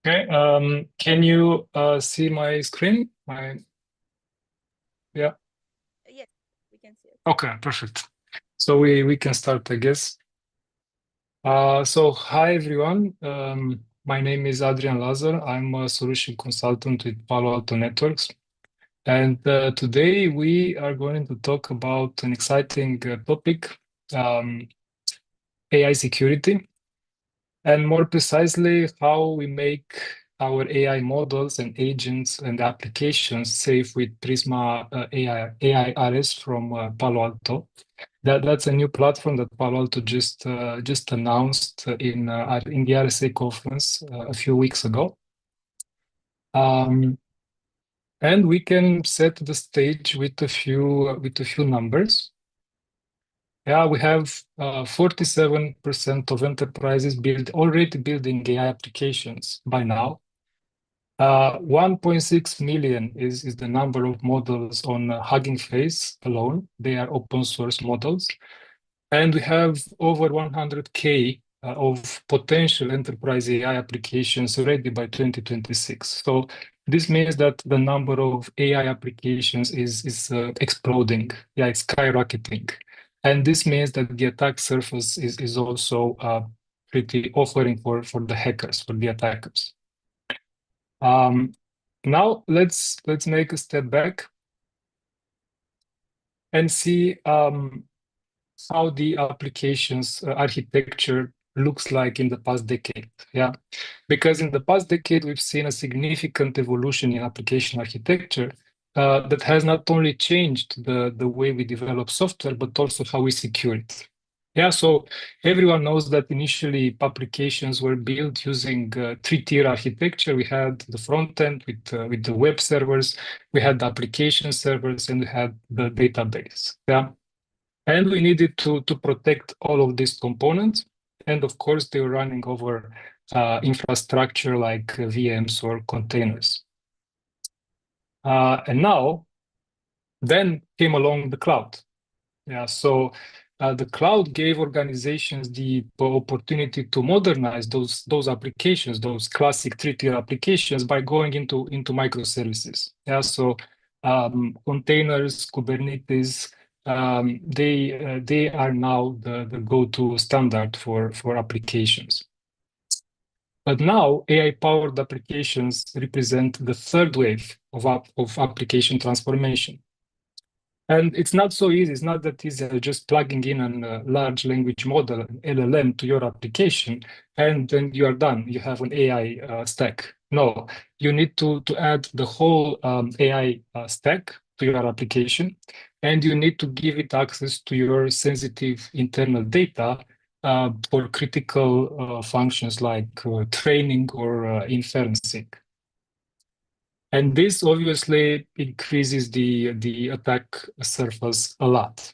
Okay, can you see my screen? Yeah. Yes, we can see it. Okay, perfect. So we can start, I guess. So hi everyone. My name is Adrian Lazar. I'm a solution consultant with Palo Alto Networks, and today we are going to talk about an exciting topic, um, AI security. And more precisely, how we make our AI models and agents and applications safe with Prisma AI AIRS from Palo Alto. That's a new platform that Palo Alto just announced in the RSA conference a few weeks ago. And we can set the stage with a few numbers. Yeah, we have 47% of enterprises already building AI applications by now. 1.6 million is the number of models on Hugging Face alone. They are open source models. And we have over 100K of potential enterprise AI applications ready by 2026. So this means that the number of AI applications is exploding. Yeah, it's skyrocketing. And this means that the attack surface is also pretty offering for the hackers, for the attackers. Now let's make a step back and see how the applications architecture looks like in the past decade. Yeah, because in the past decade we've seen a significant evolution in application architecture that has not only changed the way we develop software but also how we secure it. Yeah, so everyone knows that initially applications were built using three-tier architecture. We had the front end with the web servers, we had the application servers, and we had the database. Yeah, and we needed to protect all of these components. And of course, they were running over infrastructure like VMs or containers. And now, then came along the cloud. Yeah, so the cloud gave organizations the opportunity to modernize those applications, those classic three-tier applications, by going into microservices. Yeah, so containers, Kubernetes, they are now the go-to standard for applications. But now AI-powered applications represent the third wave of application transformation. And it's not so easy. It's not that easy as just plugging in a large language model, an LLM, to your application, and then you are done. You have an AI stack. No, you need to add the whole AI stack to your application, and you need to give it access to your sensitive internal data for critical functions like training or inferencing. And this obviously increases the attack surface a lot.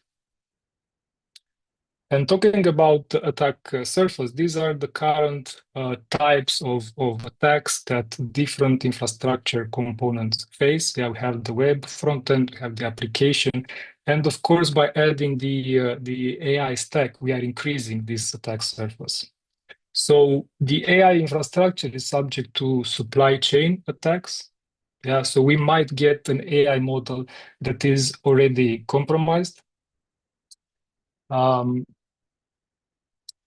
And talking about the attack surface, these are the current types of attacks that different infrastructure components face. Yeah, we have the web front end, we have the application, and of course, by adding the AI stack, we are increasing this attack surface. So the AI infrastructure is subject to supply chain attacks. Yeah, so we might get an AI model that is already compromised. And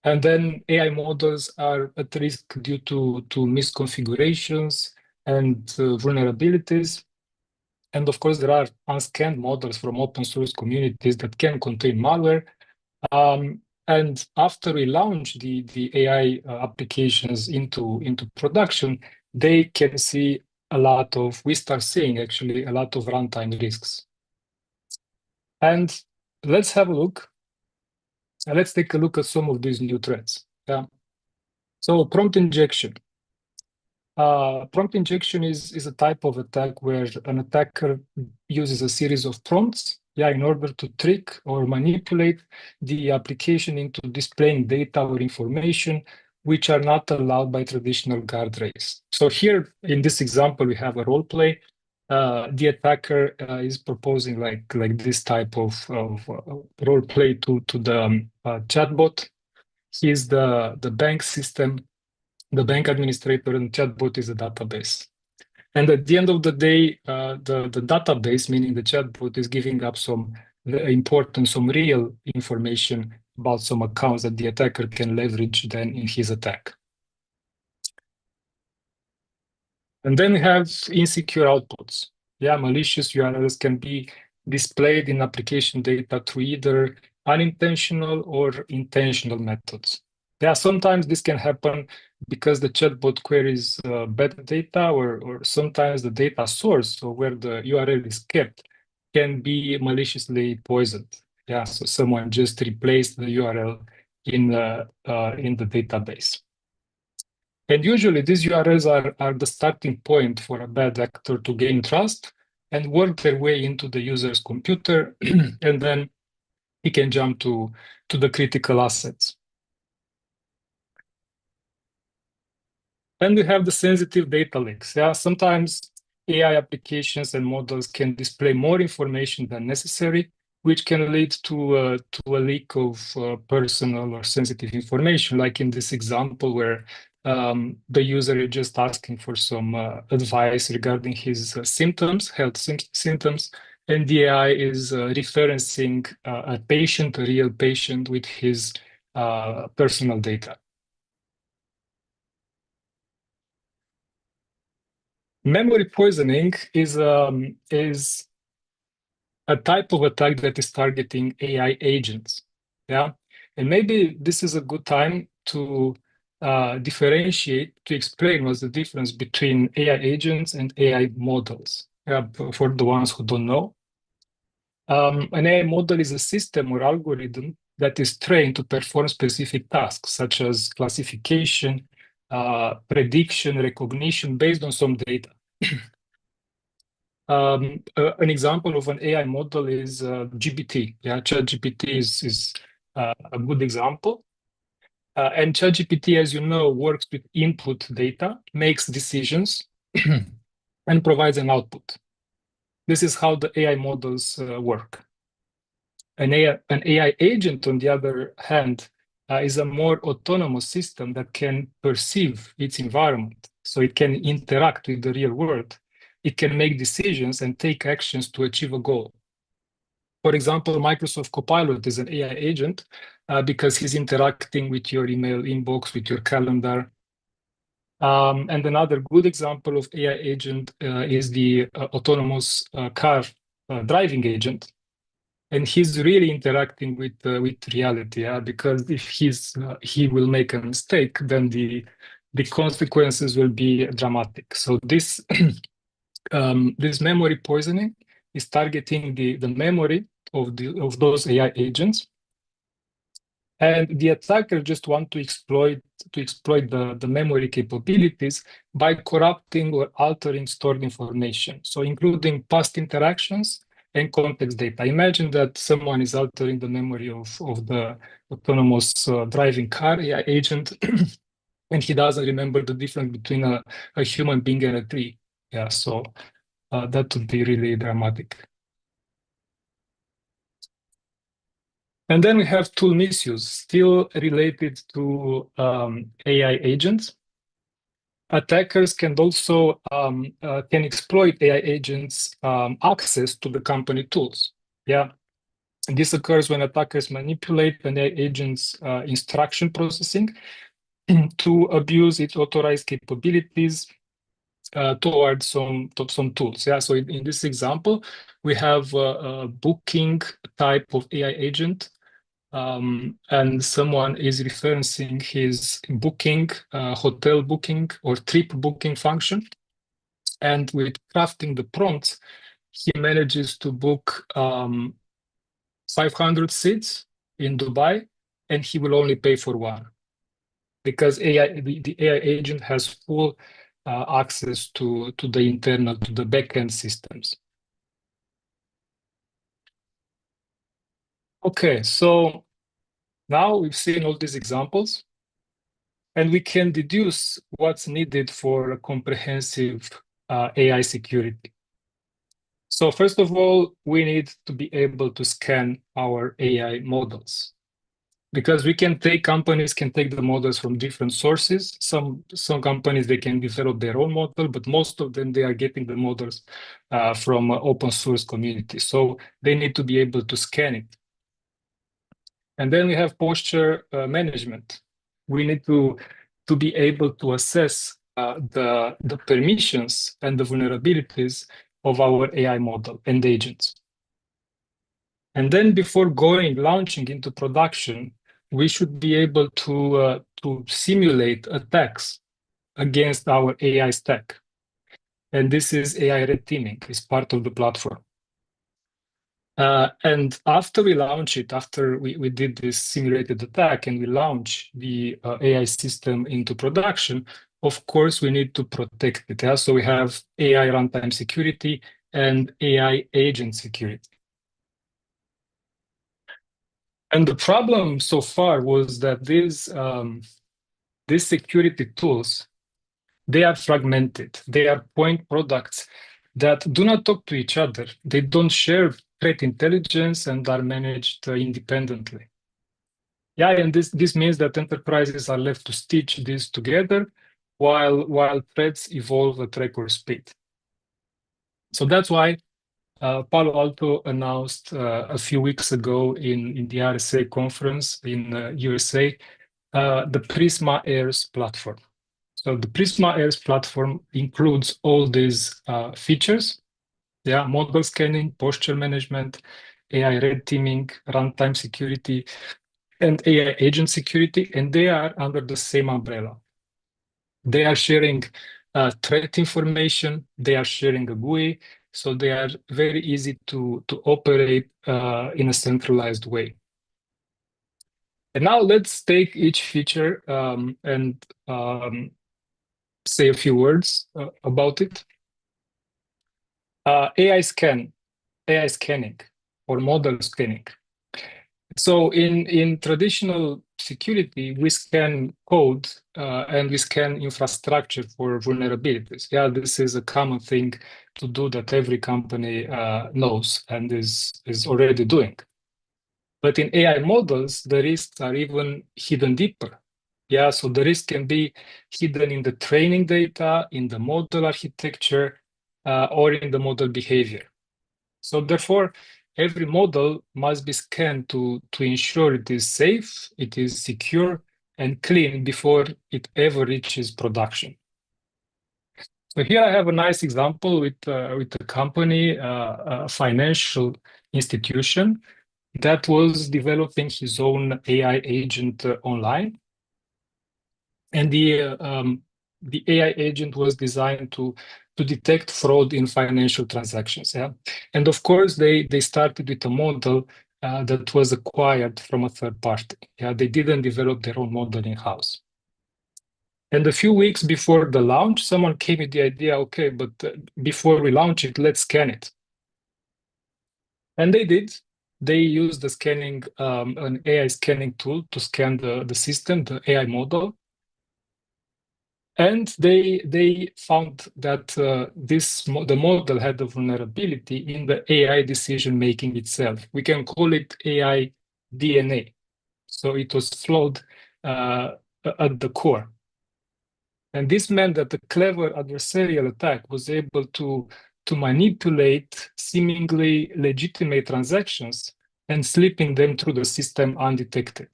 then AI models are at risk due to misconfigurations and vulnerabilities. And of course, there are unscanned models from open source communities that can contain malware. And after we launch the AI applications into production, they can see we start seeing actually a lot of runtime risks. And let's have a look. Let's take a look at some of these new threats. Yeah. So prompt injection. Prompt injection is a type of attack where an attacker uses a series of prompts, yeah, in order to trick or manipulate the application into displaying data or information which are not allowed by traditional guardrails. So here in this example, we have a role play. The attacker is proposing like this type of role play to the chatbot. He's the bank system the bank administrator, and chatbot is a database. And at the end of the day, the database, meaning the chatbot, is giving up some important, some real information about some accounts that the attacker can leverage then in his attack. And then we have insecure outputs. Yeah, malicious URLs can be displayed in application data through either unintentional or intentional methods. Yeah, sometimes this can happen because the chatbot queries bad data, or sometimes the data source, or where the URL is kept, can be maliciously poisoned. Yeah, so someone just replaced the URL in the database. And usually these URLs are the starting point for a bad actor to gain trust and work their way into the user's computer, and then he can jump to the critical assets. And we have the sensitive data leaks. Yeah, sometimes AI applications and models can display more information than necessary, which can lead to a leak of personal or sensitive information, like in this example where the user is just asking for some advice regarding his symptoms, symptoms, and the AI is referencing a patient, a real patient, with his personal data. Memory poisoning is a type of attack that is targeting AI agents. Yeah, and maybe this is a good time to differentiate, to explain what's the difference between AI agents and AI models. Yeah, for the ones who don't know, an AI model is a system or algorithm that is trained to perform specific tasks, such as classification, prediction, recognition, based on some data. An example of an AI model is GPT. Yeah, ChatGPT is a good example. And ChatGPT, as you know, works with input data, makes decisions, and provides an output. This is how the AI models work. An AI agent, on the other hand, is a more autonomous system that can perceive its environment, so it can interact with the real world. It can make decisions and take actions to achieve a goal. For example, Microsoft Copilot is an AI agent because he's interacting with your email inbox, with your calendar. And another good example of AI agent is the autonomous car driving agent. And he's really interacting with reality, because if he will make a mistake, then the consequences will be dramatic. So this this memory poisoning is targeting the memory of those AI agents, and the attacker just want to exploit the memory capabilities by corrupting or altering stored information, so including past interactions and context data. Imagine that someone is altering the memory of the autonomous driving car AI agent, and he doesn't remember the difference between a human being and a tree. Yeah, so that would be really dramatic. And then we have tool misuse, still related to AI agents. Attackers can also can exploit AI agents' access to the company tools. Yeah, and this occurs when attackers manipulate an AI agent's instruction processing to abuse its authorized capabilities towards some tools. Yeah, so in this example, we have a booking type of AI agent, and someone is referencing his booking, hotel booking or trip booking function. And with crafting the prompts, he manages to book 500 seats in Dubai, and he will only pay for one, because the AI agent has full access to the backend systems. Okay, so now we've seen all these examples, and we can deduce what's needed for a comprehensive AI security. So first of all, we need to be able to scan our AI models. because companies can take the models from different sources. Some companies, they can develop their own model, but most of them, they are getting the models from open source community. So they need to be able to scan it. And then we have posture management. We need to be able to assess the permissions and the vulnerabilities of our AI model and agents. And then before launching into production, we should be able to simulate attacks against our AI stack. And this is AI red teaming, is part of the platform. And after we launch it, after we did this simulated attack and we launch the AI system into production, of course, we need to protect it. Yeah? So we have AI runtime security and AI agent security. And the problem so far was that these security tools, they are fragmented. They are point products that do not talk to each other. They don't share threat intelligence and are managed independently. Yeah, and this means that enterprises are left to stitch this together while threats evolve at record speed. So that's why Palo Alto announced a few weeks ago in the RSA conference in USA the Prisma AIRS platform. So the Prisma AIRS platform includes all these features, yeah, model scanning, posture management, AI red teaming, runtime security, and AI agent security, and they are under the same umbrella. They are sharing threat information, they are sharing a GUI, so they are very easy to operate in a centralized way. And now let's take each feature and say a few words about it. AI scanning or model scanning. So in traditional security, we scan code and we scan infrastructure for vulnerabilities. Yeah, this is a common thing to do that every company knows and is already doing. But in AI models, the risks are even hidden deeper. Yeah, so the risk can be hidden in the training data, in the model architecture, or in the model behavior. So therefore, every model must be scanned to ensure it is safe, it is secure, and clean before it ever reaches production. So here I have a nice example with a company, a financial institution that was developing his own AI agent online. And the AI agent was designed to detect fraud in financial transactions. Yeah, and of course they started with a model that was acquired from a third party. Yeah, they didn't develop their own model in house. And a few weeks before the launch, someone came with the idea, okay, but before we launch it, let's scan it. And they did. They used the scanning, an AI scanning tool to scan the system, the AI model. And they found that the model had a vulnerability in the AI decision making itself. We can call it AI DNA. So it was flawed at the core. And this meant that the clever adversarial attack was able to manipulate seemingly legitimate transactions and slipping them through the system undetected.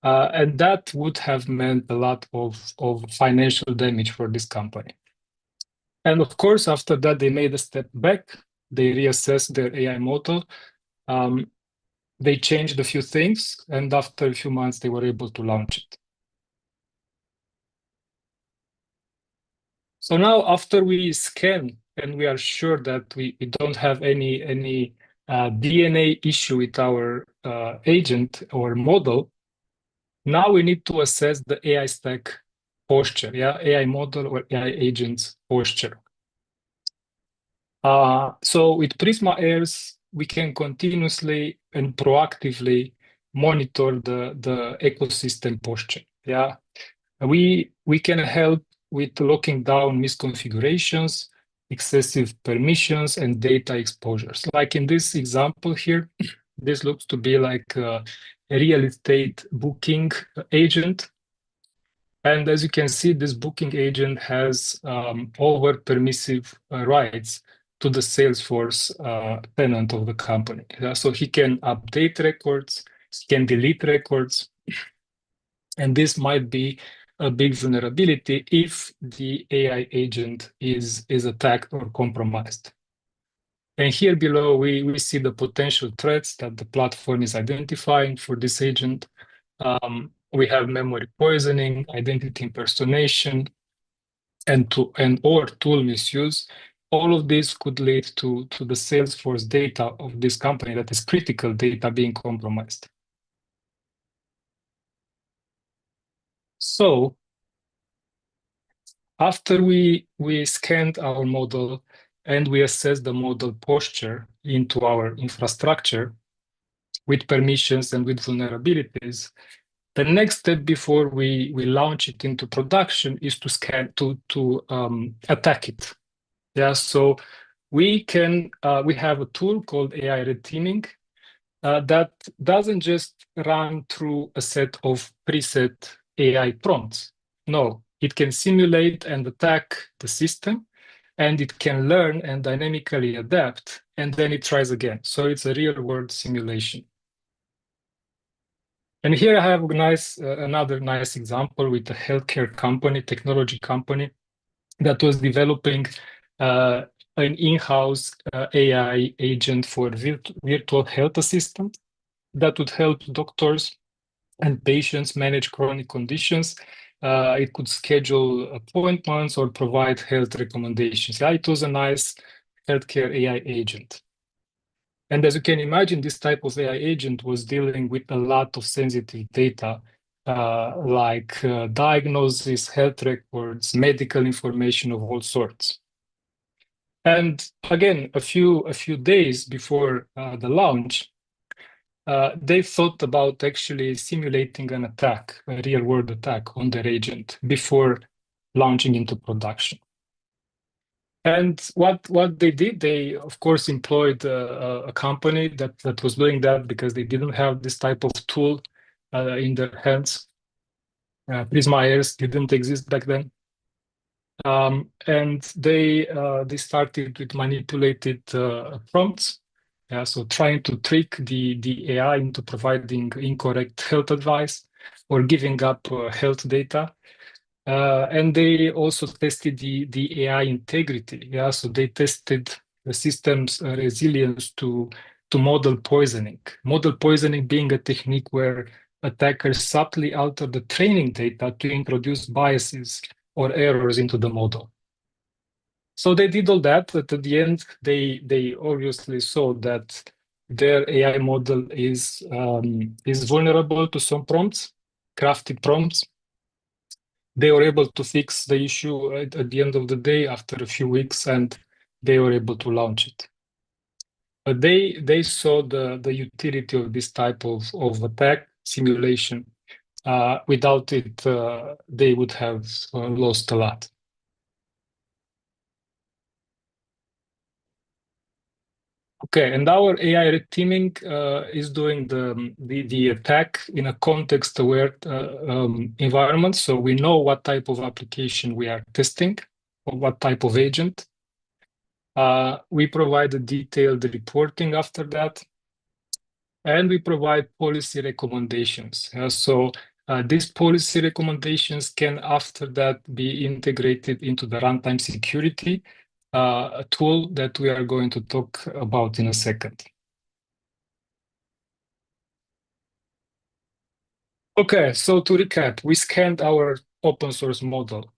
And that would have meant a lot of financial damage for this company. And of course, after that, they made a step back. They reassessed their AI model. They changed a few things, and after a few months, they were able to launch it. So now, after we scan and we are sure that we don't have any DNA issue with our agent or model, now we need to assess the AI stack posture, yeah, AI model or AI agent's posture. So with Prisma AIRS, we can continuously and proactively monitor the ecosystem posture. Yeah, we can help with locking down misconfigurations, excessive permissions, and data exposures. Like in this example here, this looks to be like real estate booking agent. And as you can see, this booking agent has over permissive rights to the Salesforce tenant of the company. So he can update records, he can delete records, and this might be a big vulnerability if the AI agent is attacked or compromised. And here below, we see the potential threats that the platform is identifying for this agent. We have memory poisoning, identity impersonation, and or tool misuse. All of this could lead to the Salesforce data of this company, that is critical data, being compromised. So after we scanned our model and we assessed the model posture into our infrastructure with permissions and with vulnerabilities, the next step before we launch it into production is to scan to attack it. Yeah, so we have a tool called AI red teaming that doesn't just run through a set of preset AI prompts. No, it can simulate and attack the system, and it can learn and dynamically adapt, and then it tries again. So it's a real-world simulation. And here I have another nice example with a healthcare company, technology company, that was developing an in-house AI agent for virtual health assistant that would help doctors and patients manage chronic conditions. It could schedule appointments or provide health recommendations. Yeah, it was a nice healthcare AI agent. And as you can imagine, this type of AI agent was dealing with a lot of sensitive data, like diagnosis, health records, medical information of all sorts. And again, a few days before the launch, they thought about actually simulating an attack, a real-world attack on their agent before launching into production. And what they did, they of course employed a company that was doing that because they didn't have this type of tool in their hands. Prisma AIRS didn't exist back then. And they started with manipulated prompts. So trying to trick the AI into providing incorrect health advice or giving up health data. And they also tested the AI integrity. So they tested the system's resilience to model poisoning. Model poisoning being a technique where attackers subtly alter the training data to introduce biases or errors into the model. So they did all that, but at the end, they obviously saw that their AI model is vulnerable to some prompts, crafted prompts. They were able to fix the issue at the end of the day after a few weeks, and they were able to launch it. But they saw the utility of this type of attack simulation. Without it, they would have lost a lot. Okay, and our AI red teaming is doing the attack in a context-aware environment. So we know what type of application we are testing or what type of agent. We provide a detailed reporting after that, and we provide policy recommendations. So these policy recommendations can, after that, be integrated into the runtime security a tool that we are going to talk about in a second. Okay, so to recap, we scanned our open source model.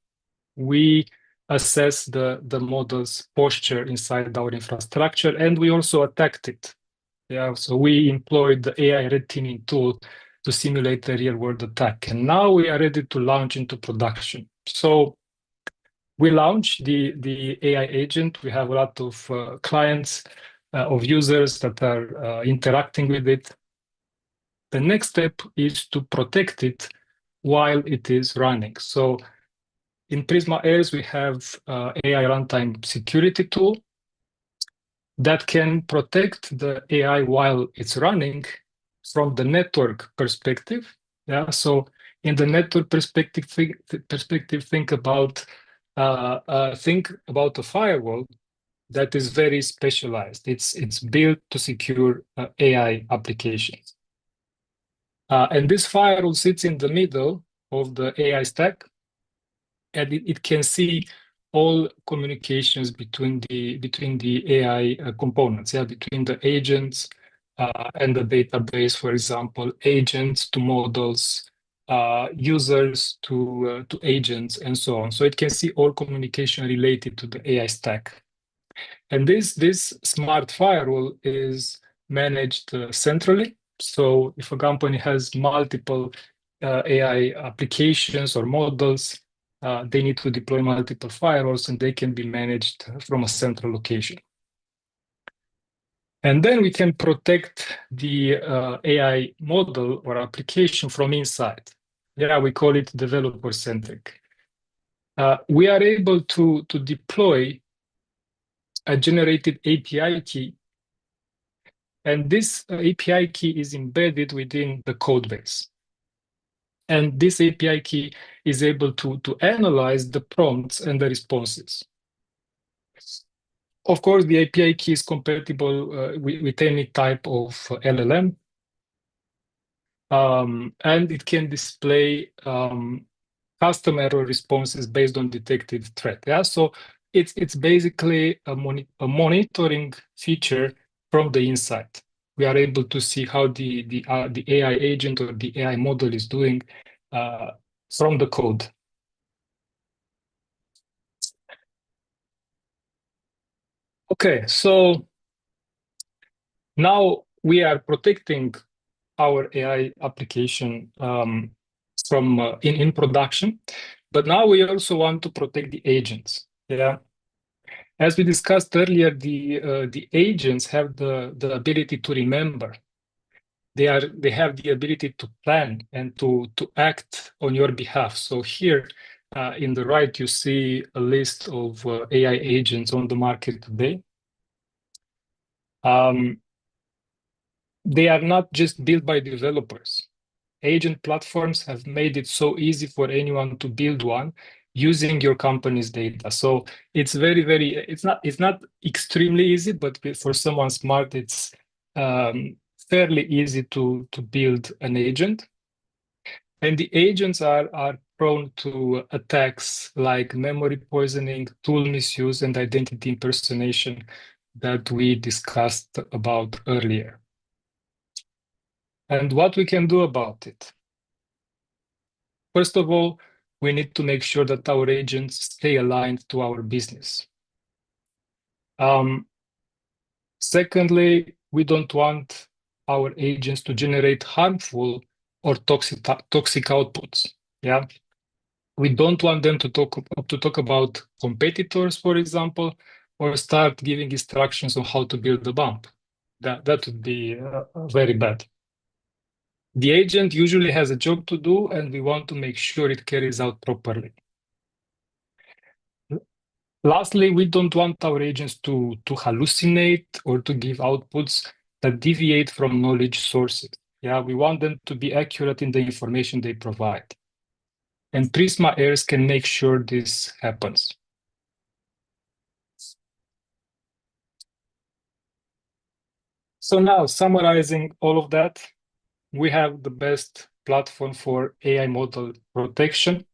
We assess the model's posture inside our infrastructure, and we also attacked it. So we employed the AI red teaming tool to simulate a real-world attack, and now we are ready to launch into production. So we launched the AI agent. We have a lot of clients, of users that are interacting with it. The next step is to protect it while it is running. So in Prisma AIRS, we have AI runtime security tool that can protect the AI while it's running from the network perspective. Yeah, so in the network perspective, think about a firewall that is very specialized. It's built to secure AI applications. And this firewall sits in the middle of the AI stack, and it can see all communications between the AI components, yeah, between the agents and the database, for example, agents to models, users to agents, and so on. So it can see all communication related to the AI stack. And this smart firewall is managed centrally. So if a company has multiple AI applications or models, they need to deploy multiple firewalls, and they can be managed from a central location. And then we can protect the AI model or application from inside. Yeah, we call it developer-centric. We are able to deploy a generated API key, and this API key is embedded within the code base. And this API key is able to analyze the prompts and the responses. Of course, the API key is compatible with any type of LLM, and it can display custom error responses based on detected threat. Yeah, so it's basically a monitoring feature from the inside. We are able to see how the AI agent or the AI model is doing from the code. Okay, so now we are protecting our AI application from in production, but now we also want to protect the agents. Yeah, as we discussed earlier, the agents have the ability to remember. They have the ability to plan and to act on your behalf. So here in the right, you see a list of AI agents on the market today. They are not just built by developers. Agent platforms have made it so easy for anyone to build one using your company's data. So it's it's not extremely easy, but for someone smart, it's fairly easy to build an agent. And the agents are prone to attacks like memory poisoning, tool misuse, and identity impersonation that we discussed about earlier. And what we can do about it? First of all, we need to make sure that our agents stay aligned to our business. Secondly, we don't want our agents to generate harmful or toxic outputs. Yeah, we don't want them to talk about competitors, for example, or start giving instructions on how to build a bomb. That would be very bad. The agent usually has a job to do, and we want to make sure it carries out properly. Lastly, we don't want our agents to hallucinate or to give outputs that deviate from knowledge sources. Yeah, we want them to be accurate in the information they provide. And Prisma AIRS can make sure this happens. So now, summarizing all of that, we have the best platform for AI model protection.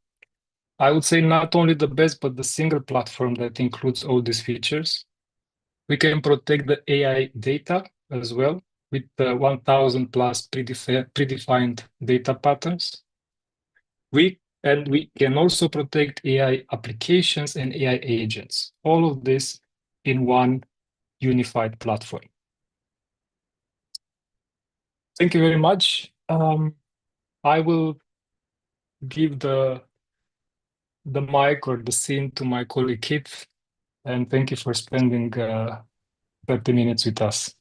I would say not only the best, but the single platform that includes all these features. We can protect the AI data as well with 1,000 plus predefined data patterns. We can also protect AI applications and AI agents. All of this in one unified platform. Thank you very much. I will give the mic or the scene to my colleague Keith, and thank you for spending 30 minutes with us.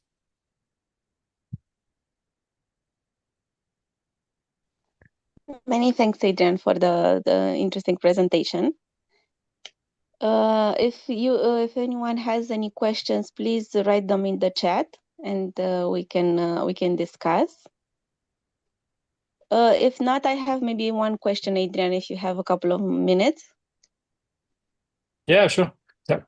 Many thanks, Adrian, for the interesting presentation. If anyone has any questions, please write them in the chat, and we can discuss. If not, I have maybe one question, Adrian, if you have a couple of minutes. Yeah, sure. Yeah.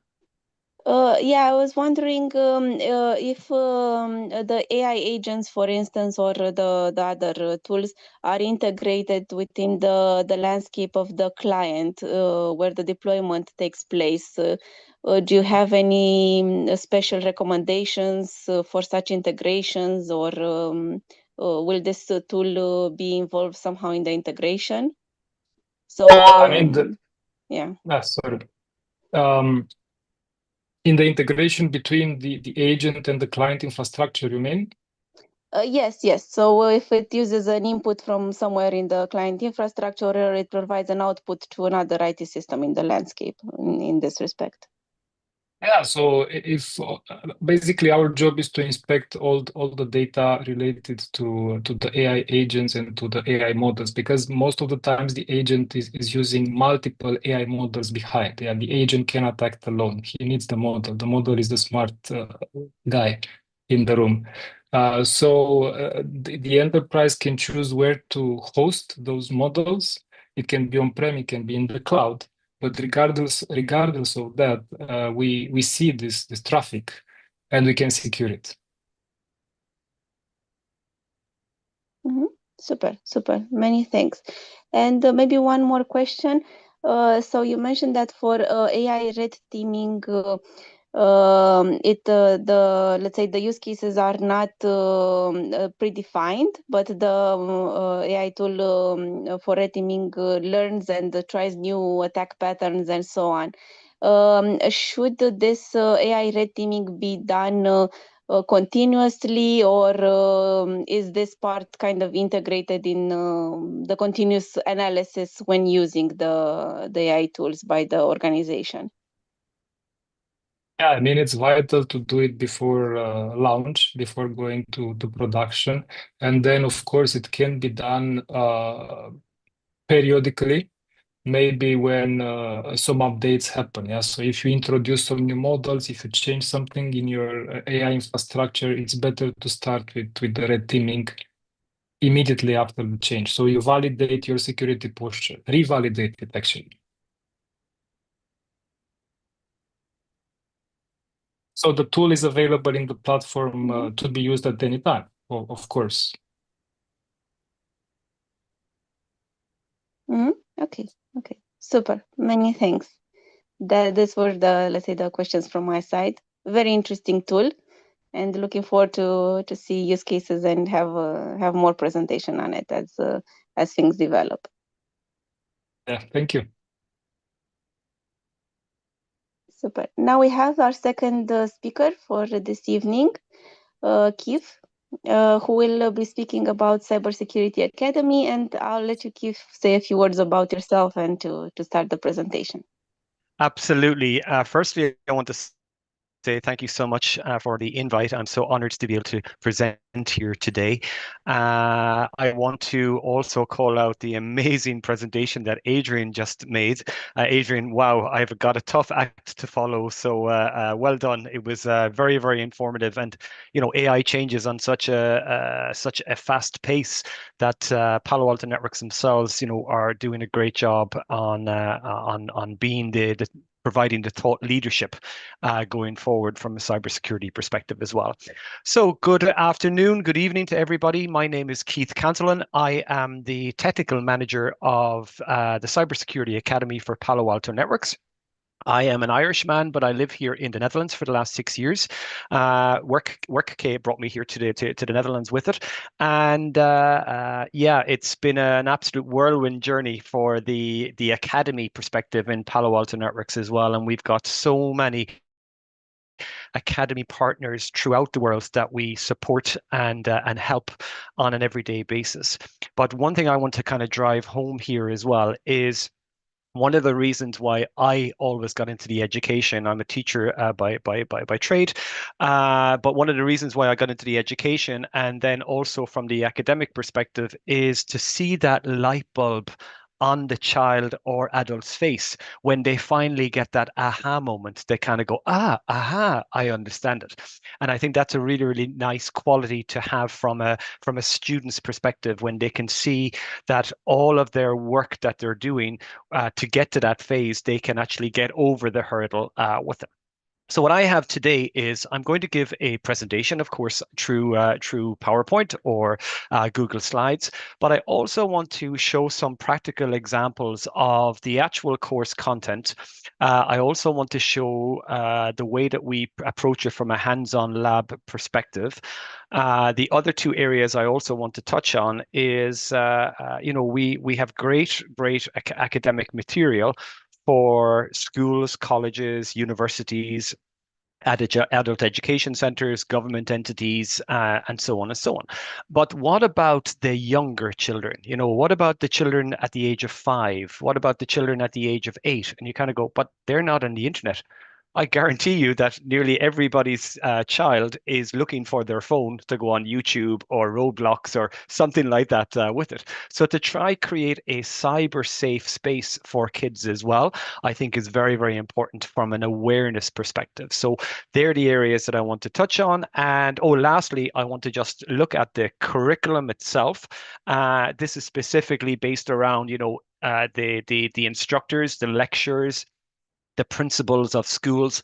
Yeah, I was wondering if the AI agents, for instance, or the other tools are integrated within the landscape of the client where the deployment takes place. Do you have any special recommendations for such integrations, or will this tool be involved somehow in the integration? So, I mean, yeah. sorry. Um, in the integration between the agent and the client infrastructure, you mean? Yes, yes. So if it uses an input from somewhere in the client infrastructure, or it provides an output to another IT system in the landscape in this respect. Yeah, so if basically our job is to inspect all the data related to the AI agents and to the AI models, because most of the times the agent is using multiple AI models behind. Yeah, the agent cannot act alone. He needs the model. The model is the smart guy in the room. The enterprise can choose where to host those models. It can be on-prem, it can be in the cloud. But regardless of that, we see this traffic, and we can secure it. Super, super. Many thanks. And maybe one more question. So you mentioned that for AI red teaming, the let's say the use cases are not predefined, but the AI tool for red teaming learns and tries new attack patterns and so on. Should this AI red teaming be done continuously, or is this part kind of integrated in the continuous analysis when using the AI tools by the organization? Yeah, I mean, it's vital to do it before launch, before going to production. And then, of course, it can be done periodically, maybe when some updates happen. Yeah, so if you introduce some new models, if you change something in your AI infrastructure, it's better to start with the red teaming immediately after the change. So you validate your security posture, revalidate it actually. So the tool is available in the platform to be used at any time, of course. Okay, okay, super. Many thanks. These were the, let's say, the questions from my side. Very interesting tool, and looking forward to see use cases and have more presentation on it as things develop. Yeah, thank you. Super. Now we have our second speaker for this evening, Keith, who will be speaking about Cybersecurity Academy, and I'll let you, Keith, say a few words about yourself and to start the presentation. Absolutely. Firstly, I want to say thank you so much for the invite. I'm so honored to be able to present here today. I want to also call out the amazing presentation that Adrian just made. Adrian, wow, I've got a tough act to follow. So well done. It was very, very informative. And you know, AI changes on such a fast pace that Palo Alto Networks themselves, you know, are doing a great job on being the providing the thought leadership going forward from a cybersecurity perspective as well. So good afternoon, good evening to everybody. My name is Keith Cantillon. I am the technical manager of the Cybersecurity Academy for Palo Alto Networks. I am an Irishman, but I live here in the Netherlands for the last 6 years. Work brought me here to the Netherlands with it, and yeah, it's been an absolute whirlwind journey for the academy perspective in Palo Alto Networks as well. And we've got so many academy partners throughout the world that we support and help on an everyday basis. But one thing I want to kind of drive home here as well is one of the reasons why I always got into the education. I'm a teacher by trade, but one of the reasons why I got into the education, and then also from the academic perspective, is to see that light bulb on the child or adult's face when they finally get that aha moment. They kind of go, aha, I understand it. And I think that's a really, really nice quality to have from a student's perspective, when they can see that all of their work that they're doing to get to that phase, they can actually get over the hurdle with it. So what I have today is I'm going to give a presentation, of course, through PowerPoint or Google Slides, but I also want to show some practical examples of the actual course content. I also want to show the way that we approach it from a hands-on lab perspective. The other two areas I also want to touch on is, we have great academic material for schools, colleges, universities, adult education centers, government entities, and so on and so on. But what about the younger children? What about the children at the age of 5? What about the children at the age of 8? And you kind of go, but they're not on the internet. I guarantee you that nearly everybody's child is looking for their phone to go on YouTube or Roblox or something like that with it. So to try create a cyber safe space for kids as well, I think is very, very important from an awareness perspective. So they're the areas that I want to touch on. And lastly, I want to just look at the curriculum itself. This is specifically based around, the instructors, the lecturers, the principals of schools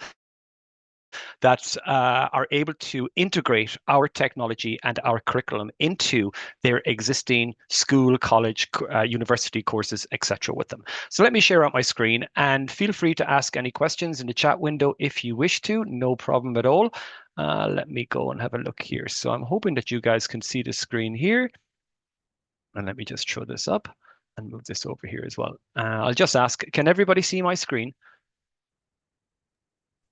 that are able to integrate our technology and our curriculum into their existing school, college, university courses, etc. with them. So let me share out my screen, and feel free to ask any questions in the chat window if you wish to, no problem at all. Let me go and have a look here. So I'm hoping that you guys can see the screen here. And let me just throw this up and move this over here as well. I'll just ask, can everybody see my screen?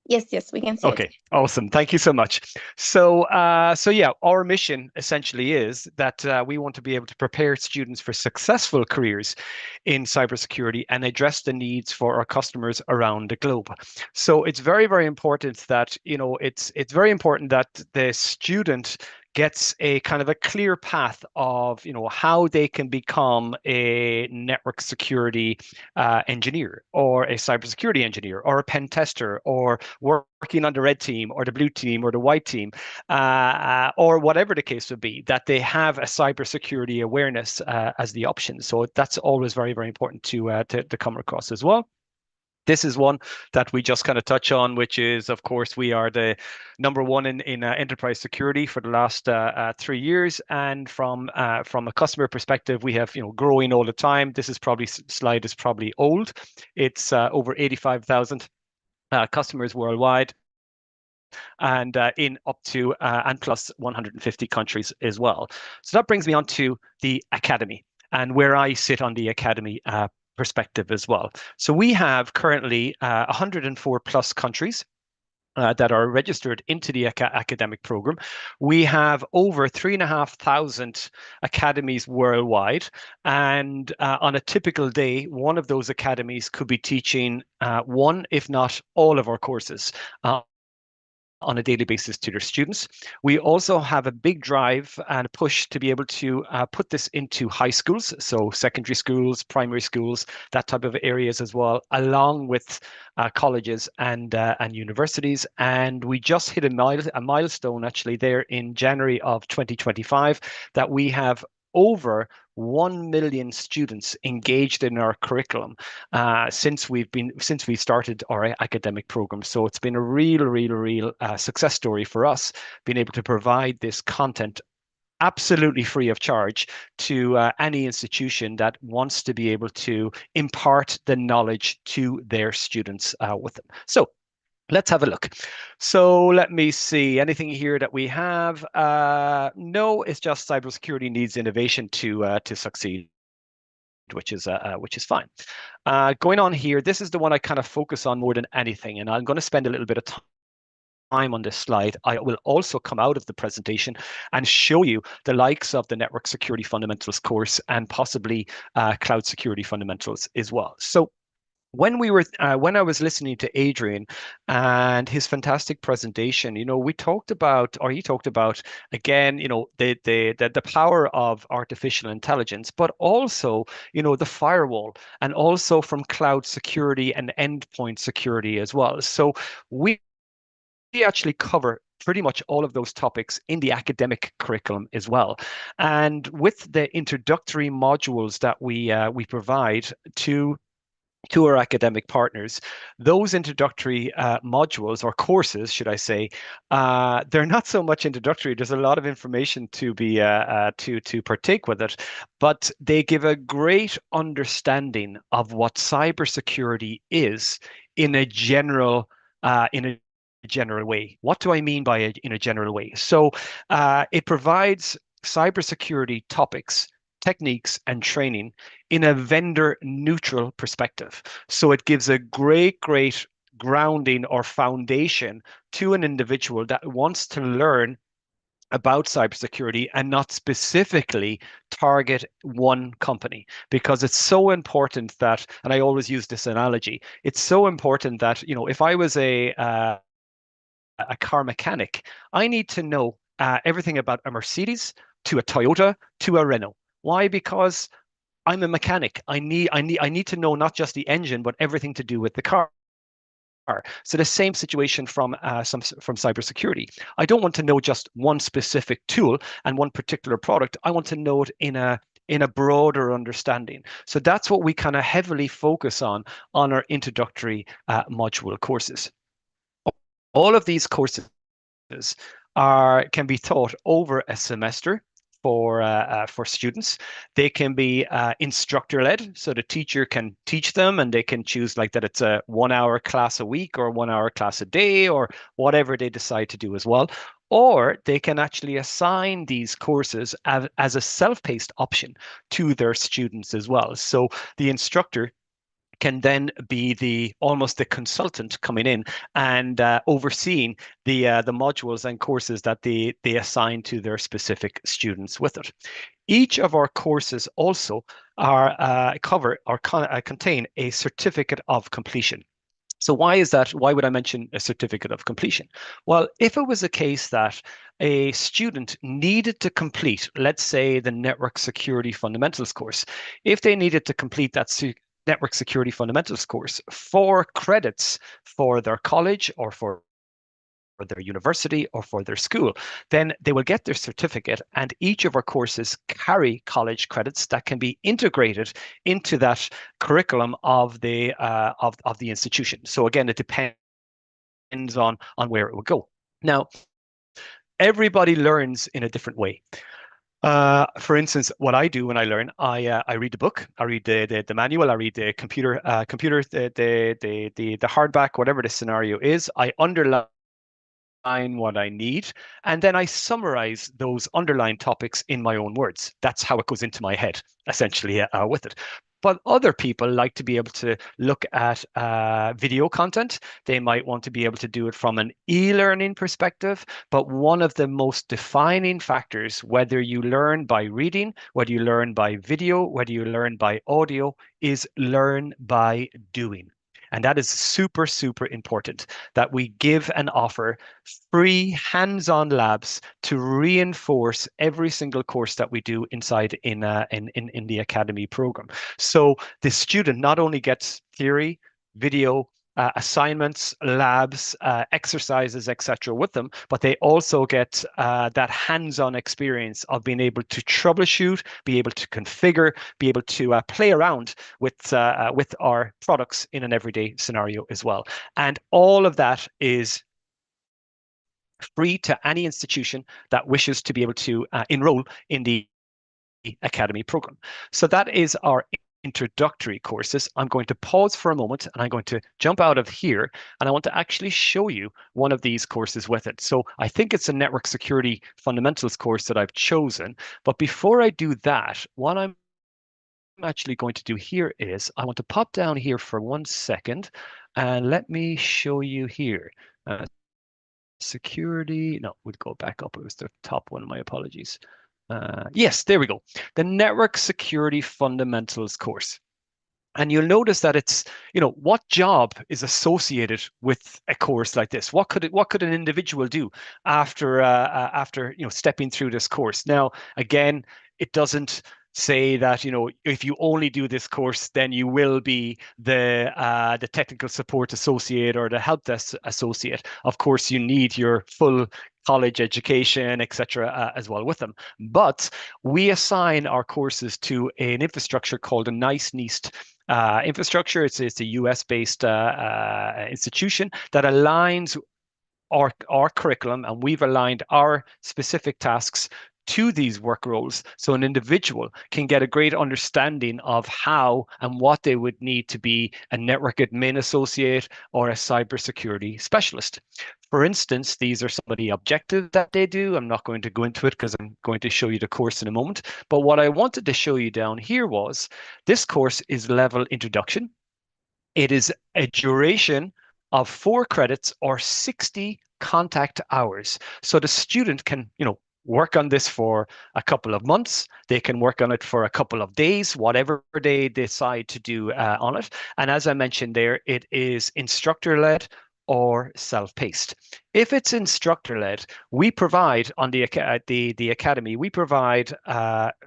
Yes, we can see Okay, it. awesome. Thank you so much. So yeah, our mission essentially is that we want to be able to prepare students for successful careers in cybersecurity and address the needs for our customers around the globe. So it's very, very important that, it's very important that the student gets a kind of a clear path of, how they can become a network security engineer, or a cybersecurity engineer, or a pen tester, or working on the red team or the blue team or the white team, or whatever the case would be, that they have a cybersecurity awareness as the option. So that's always very, very important to come across as well. This is one that we just kind of touch on, which is, of course, we are the #1 in enterprise security for the last 3 years. And from a customer perspective, we have, growing all the time. This is slide is probably old. It's over 85,000 customers worldwide, and in up to and plus 150 countries as well. So that brings me on to the academy, and where I sit on the academy perspective as well. So we have currently 104 plus countries that are registered into the academic program. We have over 3,500 academies worldwide. And on a typical day, one of those academies could be teaching one, if not all of our courses on a daily basis to their students. We also have a big drive and push to be able to put this into high schools, so secondary schools, primary schools, that type of areas as well, along with colleges and universities. And we just hit a milestone actually there in January of 2025 that we have over 1 million students engaged in our curriculum since we started our academic program. So it's been a real success story for us, being able to provide this content absolutely free of charge to any institution that wants to be able to impart the knowledge to their students with them. So let's have a look. So let me see, anything here that we have? No, it's just cybersecurity needs innovation to succeed, which is fine. Going on here, this is the one I kind of focus on more than anything, and I'm going to spend a little bit of time on this slide. I will also come out of the presentation and show you the likes of the Network Security Fundamentals course and possibly Cloud Security Fundamentals as well. So when I was listening to Adrian and his fantastic presentation, you know, he talked about again, you know, the power of artificial intelligence, but also, you know, the firewall, and also from cloud security and endpoint security as well. So we actually cover pretty much all of those topics in the academic curriculum as well. And with the introductory modules that we provide to our academic partners, those introductory modules, or courses, should I say, they're not so much introductory. There's a lot of information to be to partake with it, but they give a great understanding of what cybersecurity is in a general way. What do I mean by in a general way? So it provides cybersecurity topics, techniques, and training in a vendor neutral perspective. So it gives a great grounding or foundation to an individual that wants to learn about cybersecurity and not specifically target one company, because it's so important that, and I always use this analogy, it's so important that, you know, if I was a car mechanic, I need to know everything about a Mercedes to a Toyota to a Renault. Why? Because I'm a mechanic. I need to know not just the engine, but everything to do with the car. So the same situation from cybersecurity. I don't want to know just one specific tool and one particular product. I want to know it in a broader understanding. So that's what we kind of heavily focus on our introductory module courses. All of these courses can be taught over a semester for students. They can be instructor led, so the teacher can teach them, and they can choose like that it's a 1 hour class a week or 1 hour class a day or whatever they decide to do as well. Or they can actually assign these courses as a self-paced option to their students as well. So the instructor can then be almost the consultant coming in and overseeing the modules and courses that they assign to their specific students with it. Each of our courses also contain a certificate of completion. So why is that? Why would I mention a certificate of completion? Well, if it was a case that a student needed to complete, let's say, the network security fundamentals course, if they needed to complete that network security fundamentals course 4 credits for their college or for their university or for their school, then they will get their certificate, and each of our courses carry college credits that can be integrated into that curriculum of the institution. So again, it depends on where it will go. Now, everybody learns in a different way. For instance, what I do when I learn, I read the book, I read the manual, I read the computer the hardback, whatever the scenario is. I underline what I need, and then I summarize those underlying topics in my own words. That's how it goes into my head, essentially, with it. But other people like to be able to look at video content. They might want to be able to do it from an e-learning perspective. But one of the most defining factors, whether you learn by reading, whether you learn by video, whether you learn by audio, is learn by doing. And that is super, super important, that we give and offer free hands-on labs to reinforce every single course that we do inside in the Academy program. So the student not only gets theory, video, assignments, labs, exercises, etc. with them, but they also get that hands-on experience of being able to troubleshoot, be able to configure, be able to play around with our products in an everyday scenario as well. And all of that is free to any institution that wishes to be able to enroll in the Academy program. So that is our introductory courses. I'm going to pause for a moment and I'm going to jump out of here, and I want to actually show you one of these courses with it. So I think it's a network security fundamentals course that I've chosen. But before I do that, what I'm actually going to do here is I want to pop down here for 1 second and let me show you here. Security, no, we'd go back up. It was the top one, my apologies. Yes, there we go. The Network Security Fundamentals course. And you'll notice that it's, what job is associated with a course like this? What could an individual do after stepping through this course? Now, again, it doesn't say that if you only do this course, then you will be the technical support associate or the help desk associate. Of course, you need your full college education, etc., as well with them. But we assign our courses to an infrastructure called a nice-NIST infrastructure. It's a US-based institution that aligns our curriculum, and we've aligned our specific tasks to these work roles, so an individual can get a great understanding of how and what they would need to be a network admin associate or a cybersecurity specialist. For instance, these are some of the objectives that they do. I'm not going to go into it because I'm going to show you the course in a moment. But what I wanted to show you down here was this course is level introduction. It is a duration of 4 credits or 60 contact hours. So the student can, work on this for a couple of months. They can work on it for a couple of days, whatever they decide to do on it. And as I mentioned there, it is instructor-led or self-paced. If it's instructor-led, we provide on the academy, we provide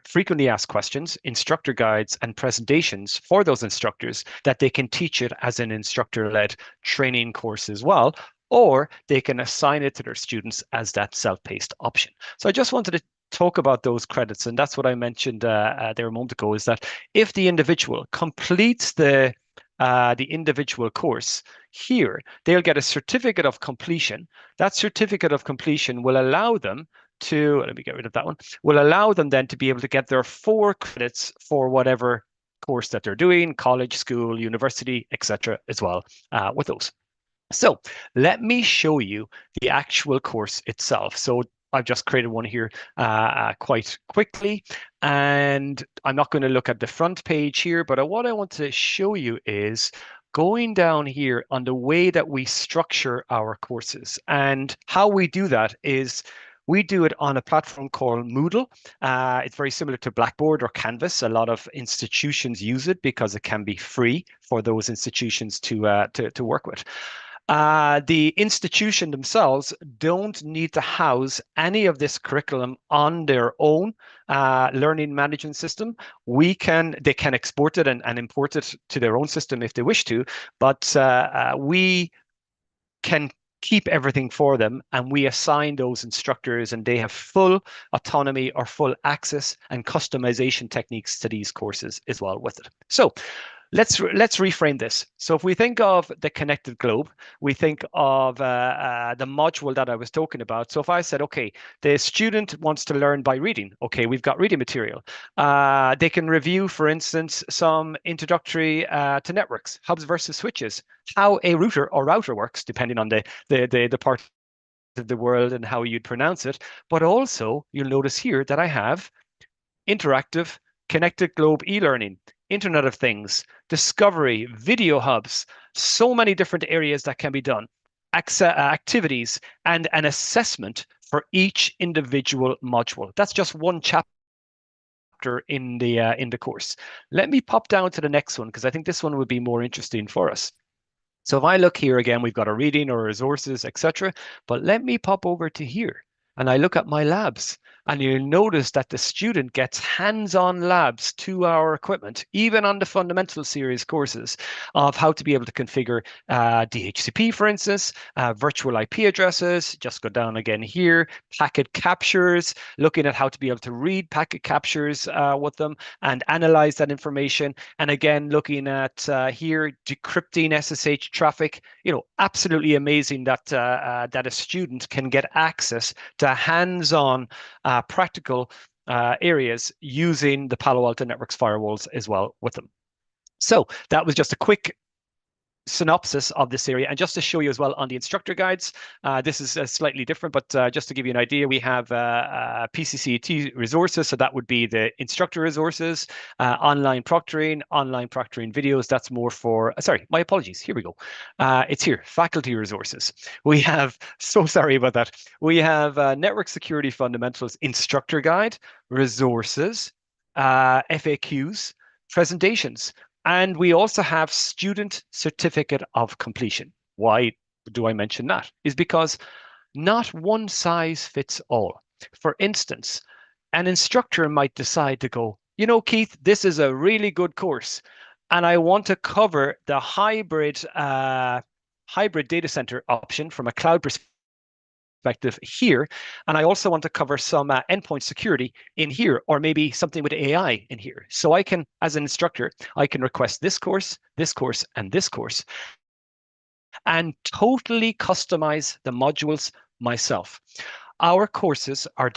frequently asked questions, instructor guides, and presentations for those instructors that they can teach it as an instructor-led training course as well, or they can assign it to their students as that self-paced option. So I just wanted to talk about those credits, and that's what I mentioned there a moment ago, is that if the individual completes the individual course here, they'll get a certificate of completion. That certificate of completion will allow them to, let me get rid of that one, will allow them then to be able to get their 4 credits for whatever course that they're doing, college, school, university, etc., as well with those. So let me show you the actual course itself. So I've just created one here quite quickly, and I'm not going to look at the front page here, but what I want to show you is going down here on the way that we structure our courses. And how we do that is we do it on a platform called Moodle. It's very similar to Blackboard or Canvas. A lot of institutions use it because it can be free for those institutions to work with. The institution themselves don't need to house any of this curriculum on their own learning management system. They can export it and import it to their own system if they wish to, but we can keep everything for them, and we assign those instructors, and they have full autonomy or full access and customization techniques to these courses as well with it. So let's reframe this. So if we think of the connected globe, we think of the module that I was talking about. So if I said, okay, the student wants to learn by reading. Okay, we've got reading material. They can review, for instance, some introductory to networks, hubs versus switches, how a router works, depending on the part of the world and how you'd pronounce it. But also, you'll notice here that I have interactive connected globe e-learning, Internet of Things, discovery, video hubs, so many different areas that can be done, activities, and an assessment for each individual module. That's just one chapter in the course. Let me pop down to the next one, because I think this one would be more interesting for us. So if I look here again, we've got a reading or resources, etc. But let me pop over to here and I look at my labs. And you'll notice that the student gets hands-on labs to our equipment, even on the fundamental series courses, of how to be able to configure DHCP, for instance, virtual IP addresses. Just go down again here, packet captures, looking at how to be able to read packet captures with them and analyze that information. And again, looking at here, decrypting SSH traffic. Absolutely amazing that that a student can get access to hands-on practical areas using the Palo Alto Networks firewalls as well with them. So that was just a quick synopsis of this area, and just to show you as well on the instructor guides, this is slightly different, but just to give you an idea, we have PCCT resources, so that would be the instructor resources, online proctoring videos. That's more for sorry, my apologies, here we go. It's here, faculty resources. We have, so sorry about that, we have network security fundamentals instructor guide, resources, FAQs, presentations, And we also have student certificate of completion. Why do I mention that? Is because not one size fits all. For instance, an instructor might decide to go, you know, Keith, this is a really good course, and I want to cover the hybrid data center option from a cloud perspective here, and I also want to cover some endpoint security in here, or maybe something with AI in here. So I can, as an instructor, I can request this course, and this course, and totally customize the modules myself. Our courses are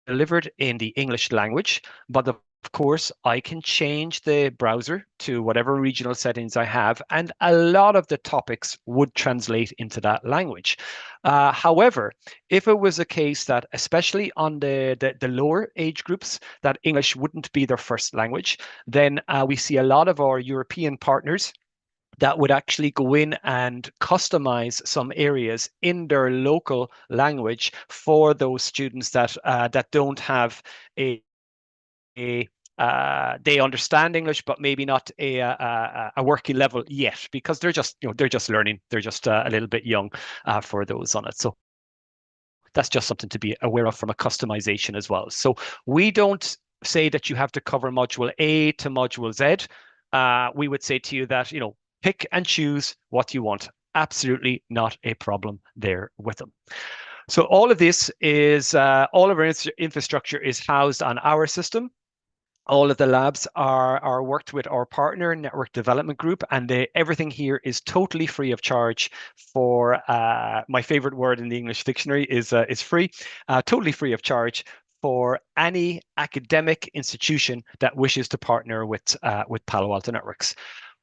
delivered in the English language, but of course, I can change the browser to whatever regional settings I have, and a lot of the topics would translate into that language. However, if it was a case that, especially on the lower age groups, that English wouldn't be their first language, then we see a lot of our European partners that would actually go in and customize some areas in their local language for those students that that don't have a they understand English, but maybe not a working level yet, because they're just they're just learning. They're just a little bit young for those on it. So that's just something to be aware of from a customization as well. So we don't say that you have to cover module A to module Z. We would say to you that pick and choose what you want. Absolutely not a problem there with them. So all of this is all of our infrastructure is housed on our system. All of the labs are worked with our partner network development group, and everything here is totally free of charge for my favorite word in the English dictionary is free, totally free of charge for any academic institution that wishes to partner with Palo Alto Networks.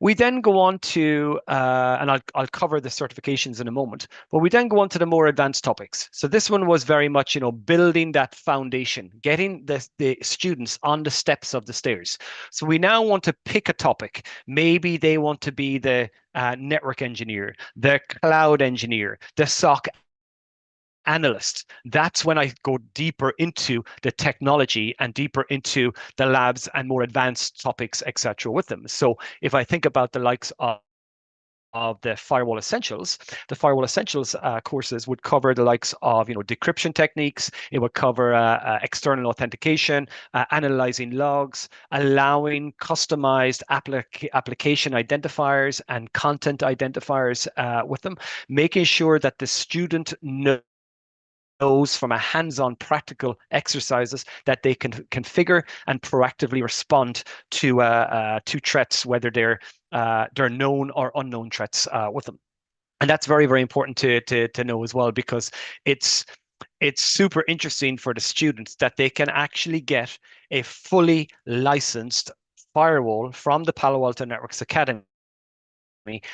We then go on to, and I'll cover the certifications in a moment, but we then go on to the more advanced topics. So this one was very much, building that foundation, getting the students on the steps of the stairs. So we now want to pick a topic. Maybe they want to be the network engineer, the cloud engineer, the SOC analyst. That's when I go deeper into the technology and deeper into the labs and more advanced topics, etc. with them. So if I think about the likes of the Firewall Essentials, the Firewall Essentials courses would cover the likes of decryption techniques. It would cover external authentication, analyzing logs, allowing customized application identifiers and content identifiers with them, making sure that the student knows from a hands-on practical exercises that they can configure and proactively respond to threats, whether they're known or unknown threats with them. And that's very, very important to know as well, because it's super interesting for the students that they can actually get a fully licensed firewall from the Palo Alto Networks Academy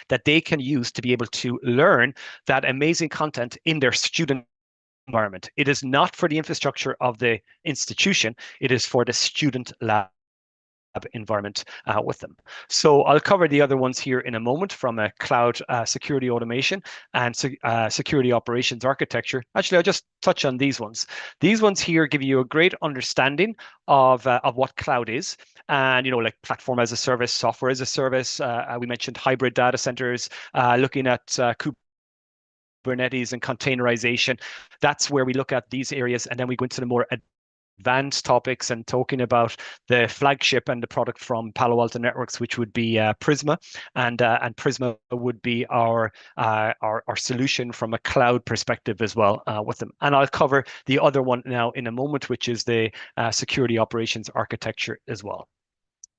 that they can use to be able to learn that amazing content in their student environment. It is not for the infrastructure of the institution. It is for the student lab environment with them. So I'll cover the other ones here in a moment, from a cloud security automation and security operations architecture. Actually, I'll just touch on these ones. These ones here give you a great understanding of what cloud is, and like platform as a service, software as a service. We mentioned hybrid data centers, looking at Kubernetes and containerization. That's where we look at these areas, and then we go into the more advanced topics and talking about the flagship and the product from Palo Alto Networks, which would be Prisma, and Prisma would be our solution from a cloud perspective as well with them. And I'll cover the other one now in a moment, which is the security operations architecture as well.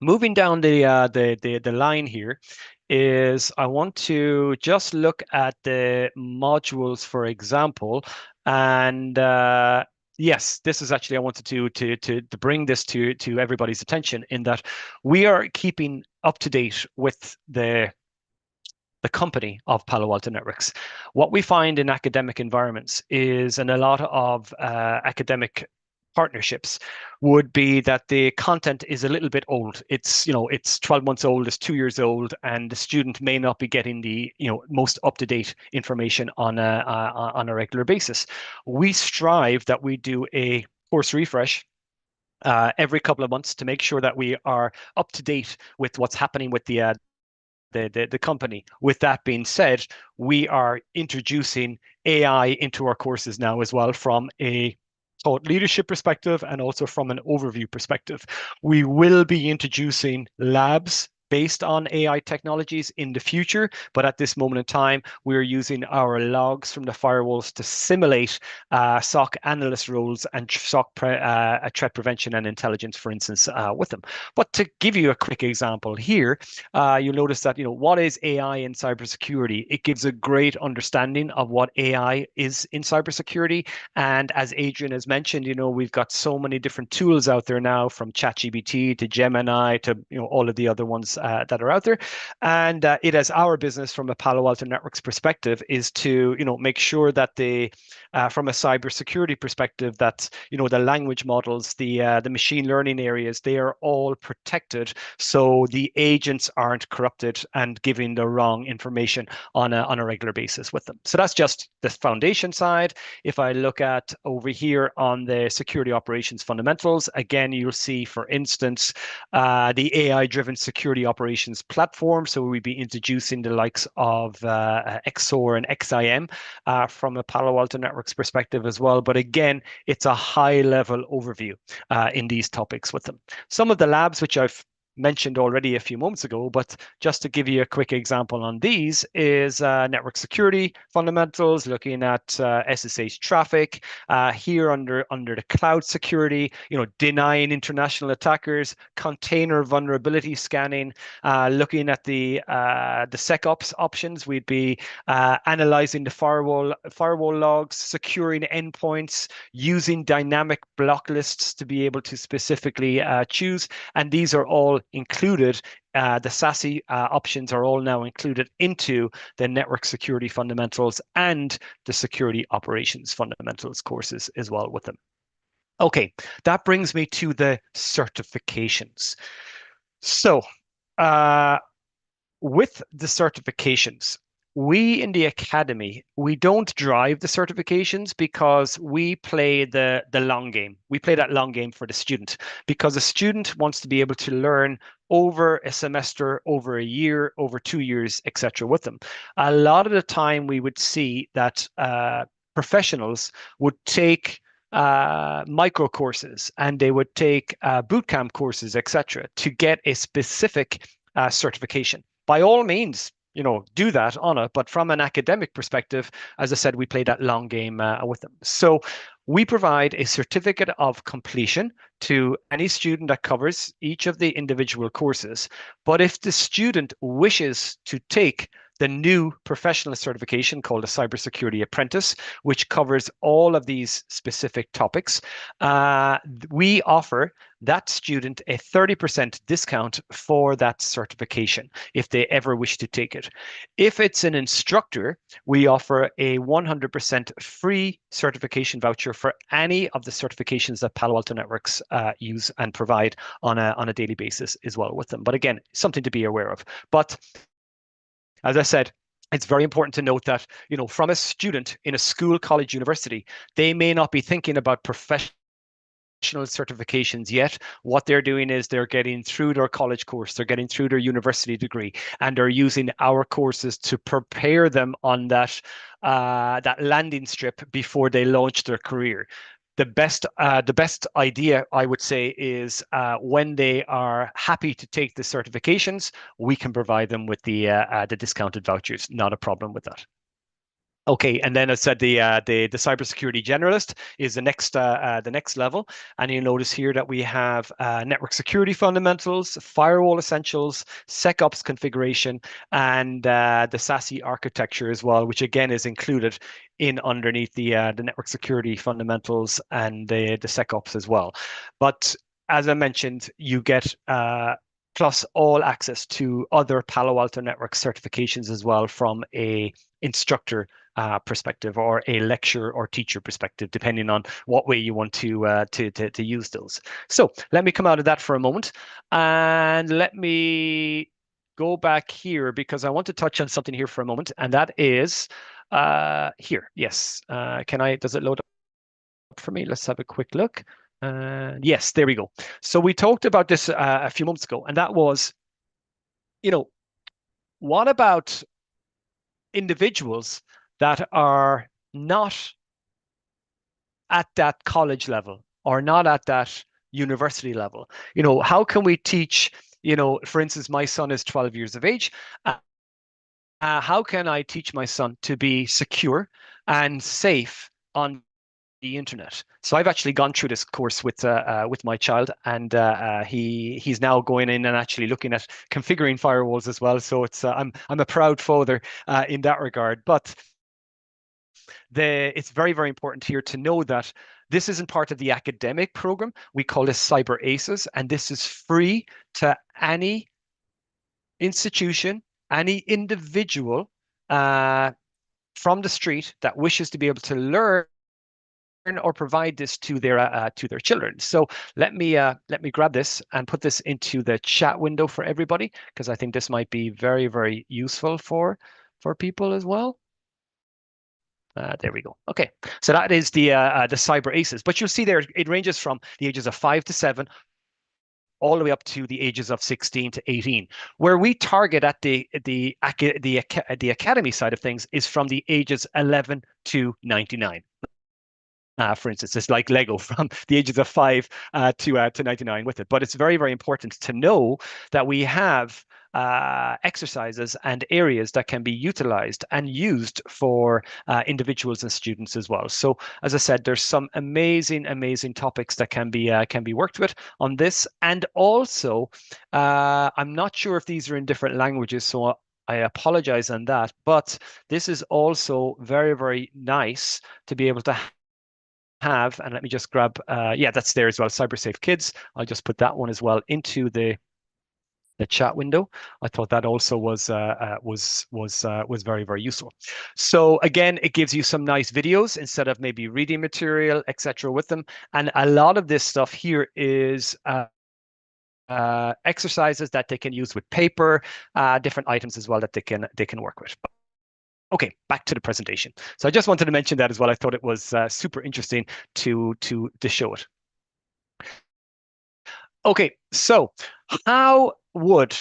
Moving down the line here is I want to just look at the modules, for example, and yes, this is actually I wanted to bring this to everybody's attention, in that we are keeping up to date with the company of Palo Alto Networks. What we find in academic environments is, and a lot of academic partnerships, would be that the content is a little bit old. It's it's 12 months old, it's 2 years old, and the student may not be getting the most up-to-date information on a regular basis. We strive that we do a course refresh every couple of months to make sure that we are up to date with what's happening with the company. With that being said, we are introducing AI into our courses now as well, from a thought leadership perspective and also from an overview perspective. We will be introducing labs based on AI technologies in the future, but at this moment in time, we're using our logs from the firewalls to simulate SOC analyst roles and SOC threat prevention and intelligence, for instance, with them. But to give you a quick example here, you'll notice that, what is AI in cybersecurity? It gives a great understanding of what AI is in cybersecurity. And as Adrian has mentioned, we've got so many different tools out there now, from ChatGPT to Gemini to, all of the other ones that are out there. And it as our business from a Palo Alto Networks perspective is to, make sure that from a cybersecurity perspective, that, the language models, the machine learning areas, they are all protected, so the agents aren't corrupted and giving the wrong information on a regular basis with them. So that's just the foundation side. If I look at over here on the security operations fundamentals, again, you'll see, for instance, the AI-driven security operations platform. So we'll be introducing the likes of XSOAR and XIM from a Palo Alto Networks perspective as well. But again, it's a high-level overview in these topics with them. Some of the labs which I've mentioned already a few moments ago, but just to give you a quick example on these, is network security fundamentals, looking at SSH traffic, here under the cloud security, denying international attackers, container vulnerability scanning, looking at the SecOps options. We'd be analyzing the firewall logs, securing endpoints, using dynamic block lists to be able to specifically choose, and these are all included. The SASE options are all now included into the network security fundamentals and the security operations fundamentals courses as well with them. Okay, that brings me to the certifications. So with the certifications, we in the academy, we don't drive the certifications because we play the long game. We play that long game for the student, because a student wants to be able to learn over a semester, over a year, over 2 years, etc. with them. A lot of the time we would see that professionals would take micro courses, and they would take bootcamp courses, etc., to get a specific certification. By all means, do that on it. But from an academic perspective, as I said, we play that long game with them. So we provide a certificate of completion to any student that covers each of the individual courses. But if the student wishes to take the new professional certification called a Cybersecurity Apprentice, which covers all of these specific topics, we offer that student a 30% discount for that certification if they ever wish to take it. If it's an instructor, we offer a 100% free certification voucher for any of the certifications that Palo Alto Networks use and provide on a daily basis as well with them. But again, something to be aware of. But as I said, it's very important to note that, from a student in a school, college, university, they may not be thinking about professional certifications yet. What they're doing is they're getting through their college course, they're getting through their university degree, and they're using our courses to prepare them on that landing strip before they launch their career. The best idea, I would say, is when they are happy to take the certifications, we can provide them with the discounted vouchers. Not a problem with that. Okay, and then I said the cybersecurity generalist is the next level, and you'll notice here that we have network security fundamentals, firewall essentials, SecOps configuration, and the SASE architecture as well, which again is included in underneath the network security fundamentals and the SecOps as well. But as I mentioned, you get plus all access to other Palo Alto Networks certifications as well from a instructor perspective, or a lecturer or teacher perspective, depending on what way you want to use those. So let me come out of that for a moment, and let me go back here, because I want to touch on something here for a moment, and that is here. Yes, does it load up for me? Let's have a quick look. Yes, there we go. So we talked about this a few months ago, and that was, what about individuals that are not at that college level or not at that university level? How can we teach, for instance, my son is 12 years of age. How can I teach my son to be secure and safe on the internet? So I've actually gone through this course with my child, and he's now going in and actually looking at configuring firewalls as well. So I'm a proud father in that regard. But it's very, very important here to know that this isn't part of the academic program. We call this Cyber ACEs, and this is free to any institution, any individual from the street that wishes to be able to learn or provide this to their children. So let me grab this and put this into the chat window for everybody, because I think this might be very, very useful for people as well. There we go. Okay, so that is the Cyber ACEs. But you'll see there it ranges from the ages of 5 to 7 all the way up to the ages of 16 to 18. Where we target at the academy side of things is from the ages 11 to 99. For instance, it's like Lego from the ages of 5 to 99 with it. But it's very, very important to know that we have exercises and areas that can be utilized and used for individuals and students as well. So, as I said, there's some amazing, amazing topics that can be worked with on this. And also, I'm not sure if these are in different languages, so I apologize on that. But this is also very, very nice to be able to have, and let me just grab, yeah, that's there as well, Cyber Safe Kids. I'll just put that one as well into the chat window. I thought that also was very, very useful. So again, it gives you some nice videos instead of maybe reading material, etc. with them. And a lot of this stuff here is exercises that they can use with paper, different items as well that they can work with. Okay, back to the presentation. So I just wanted to mention that as well. I thought it was super interesting to show it. Okay, so how would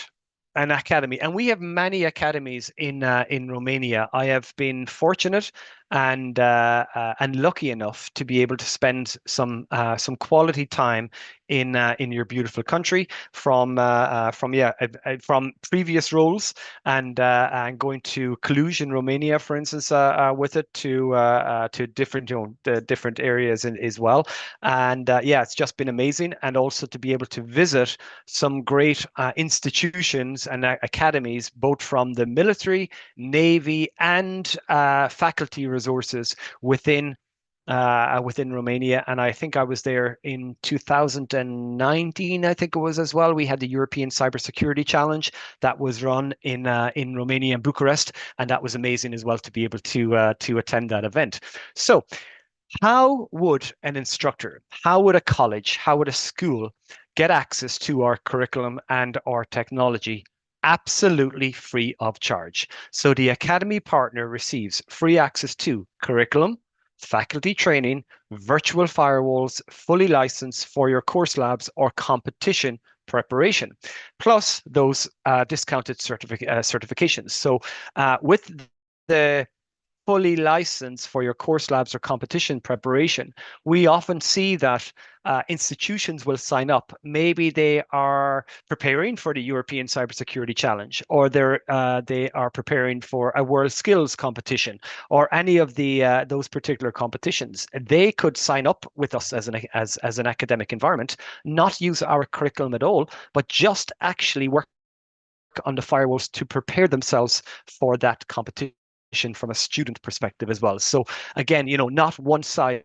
an academy, and we have many academies in Romania. I have been fortunate and lucky enough to be able to spend some quality time in your beautiful country from previous roles, and going to Cluj in Romania, for instance, with it to different the different areas as well. And yeah, it's just been amazing, and also to be able to visit some great institutions and academies, both from the military, Navy, and faculty resources within Romania. And I think I was there in 2019, I think it was as well. We had the European Cybersecurity Challenge that was run in Romania and Bucharest, and that was amazing as well to be able to attend that event. So how would an instructor, how would a college, how would a school get access to our curriculum and our technology absolutely free of charge? So the Academy partner receives free access to curriculum, faculty training, virtual firewalls, fully licensed for your course labs or competition preparation, plus those discounted certifications. So with the fully licensed for your course labs or competition preparation, we often see that institutions will sign up. Maybe they are preparing for the European Cybersecurity Challenge, or they are preparing for a World Skills competition, or any of the those particular competitions. They could sign up with us as an academic environment, not use our curriculum at all, but just actually work on the firewalls to prepare themselves for that competition from a student perspective as well. So again, not one size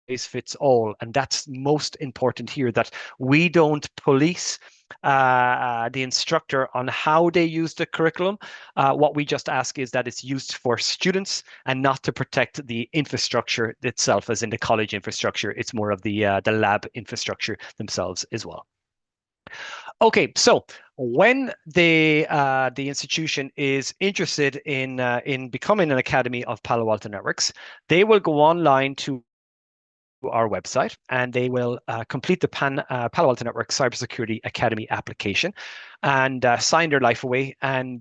fits all, and that's most important here, that we don't police the instructor on how they use the curriculum. What we just ask is that it's used for students and not to protect the infrastructure itself, as in the college infrastructure. It's more of the lab infrastructure themselves as well. Okay, so when the institution is interested in becoming an academy of Palo Alto Networks, they will go online to our website and they will complete the Palo Alto Networks Cybersecurity Academy application and sign their life away and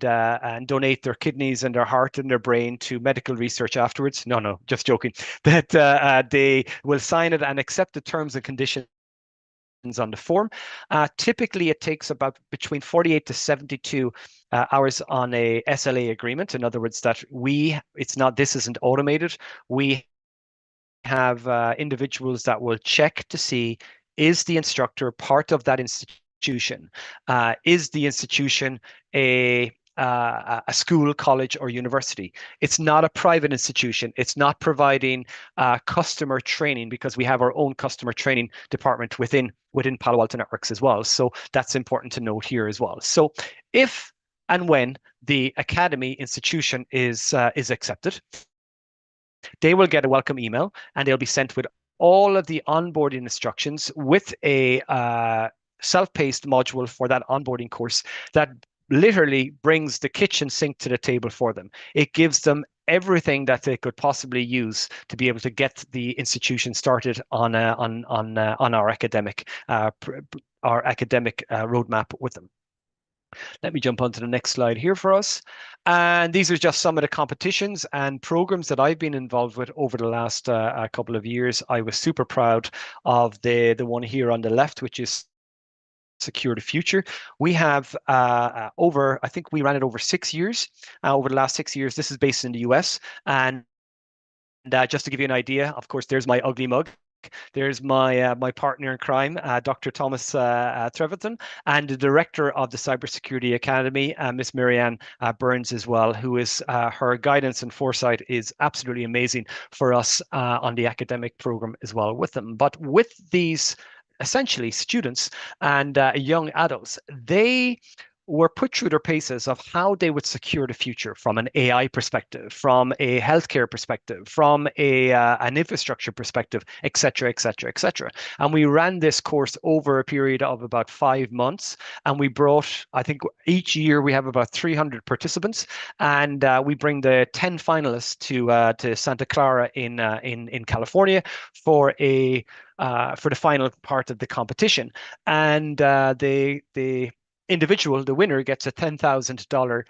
donate their kidneys and their heart and their brain to medical research afterwards. No, just joking. That they will sign it and accept the terms and conditions on the form. Typically, it takes about between 48 to 72 hours on a SLA agreement. In other words, that this isn't automated. We have individuals that will check to see, is the instructor part of that institution? Is the institution a school, college, or university? It's not a private institution. It's not providing customer training, because we have our own customer training department within Palo Alto Networks as well. So that's important to note here as well. So if and when the academy institution is accepted, they will get a welcome email and they'll be sent with all of the onboarding instructions with a self-paced module for that onboarding course that literally brings the kitchen sink to the table for them. It gives them everything that they could possibly use to be able to get the institution started on our academic roadmap with them. Let me jump onto the next slide here for us. And these are just some of the competitions and programs that I've been involved with over the last couple of years. I was super proud of the one here on the left, which is Secure the Future. We have I think we ran it over 6 years, over the last 6 years. This is based in the US. And just to give you an idea, of course, there's my ugly mug. There's my partner in crime, Dr. Thomas Treverton, and the director of the Cybersecurity Academy, Miss Marianne Burns as well, who is her guidance and foresight is absolutely amazing for us on the academic program as well with them. But with these essentially students and young adults, they were put through their paces of how they would secure the future from an AI perspective, from a healthcare perspective, from an infrastructure perspective, et cetera, et cetera, et cetera. And we ran this course over a period of about 5 months. And we brought, I think each year we have about 300 participants. And we bring the 10 finalists to Santa Clara in California for the final part of the competition. And the winner gets a $10,000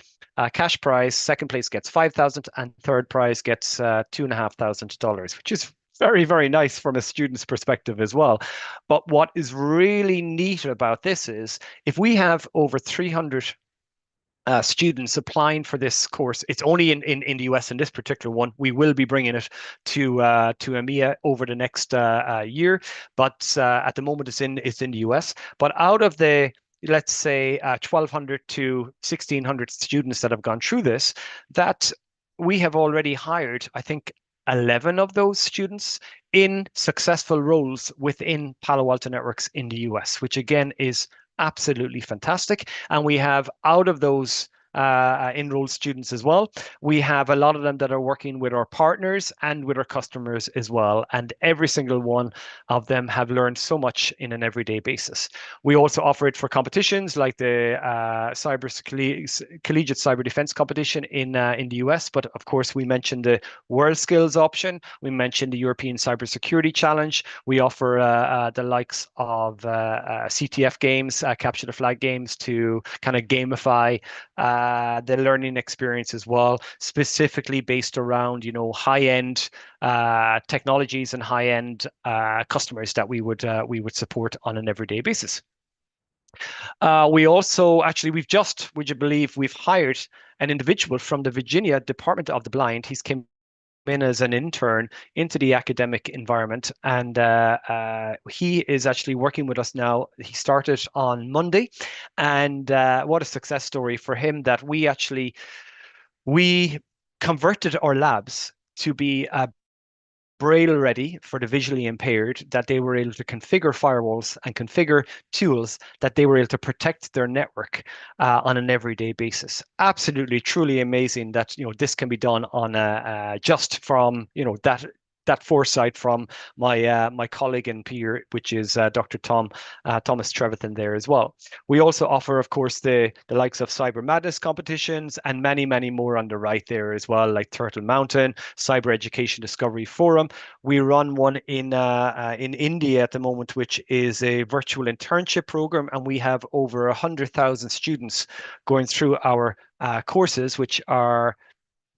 cash prize. Second place gets $5,000, and third prize gets $2,500, which is very, very nice from a student's perspective as well. But what is really neat about this is if we have over 300 students applying for this course. It's only in the US in this particular one. We will be bringing it to EMEA over the next year, but at the moment it's in the US. But out of the, let's say 1,200 to 1,600 students that have gone through this, that we have already hired, I think, 11 of those students in successful roles within Palo Alto Networks in the US, which again is absolutely fantastic. And we have, out of those enrolled students as well, we have a lot of them that are working with our partners and with our customers as well. And every single one of them have learned so much in an everyday basis. We also offer it for competitions like the Collegiate Cyber Defense Competition in the US. But of course, we mentioned the World Skills option. We mentioned the European Cybersecurity Challenge. We offer the likes of CTF games, Capture the Flag games, to kind of gamify the learning experience as well, specifically based around, high-end technologies and high-end customers that we would support on an everyday basis. We also we've would you believe, we've hired an individual from the Virginia Department of the Blind. He's came in as an intern into the academic environment, and he is actually working with us now. He started on Monday, and what a success story for him that we converted our labs to be Braille ready for the visually impaired, that they were able to configure firewalls and configure tools that they were able to protect their network on an everyday basis. Absolutely, truly amazing that this can be done on just from that that foresight from my colleague and peer, which is Dr. Thomas Trevethan there as well. We also offer, of course, the likes of Cyber Madness competitions and many, many more on the right there as well, like Turtle Mountain, Cyber Education Discovery Forum. We run one in India at the moment, which is a virtual internship program, and we have over 100,000 students going through our courses, which are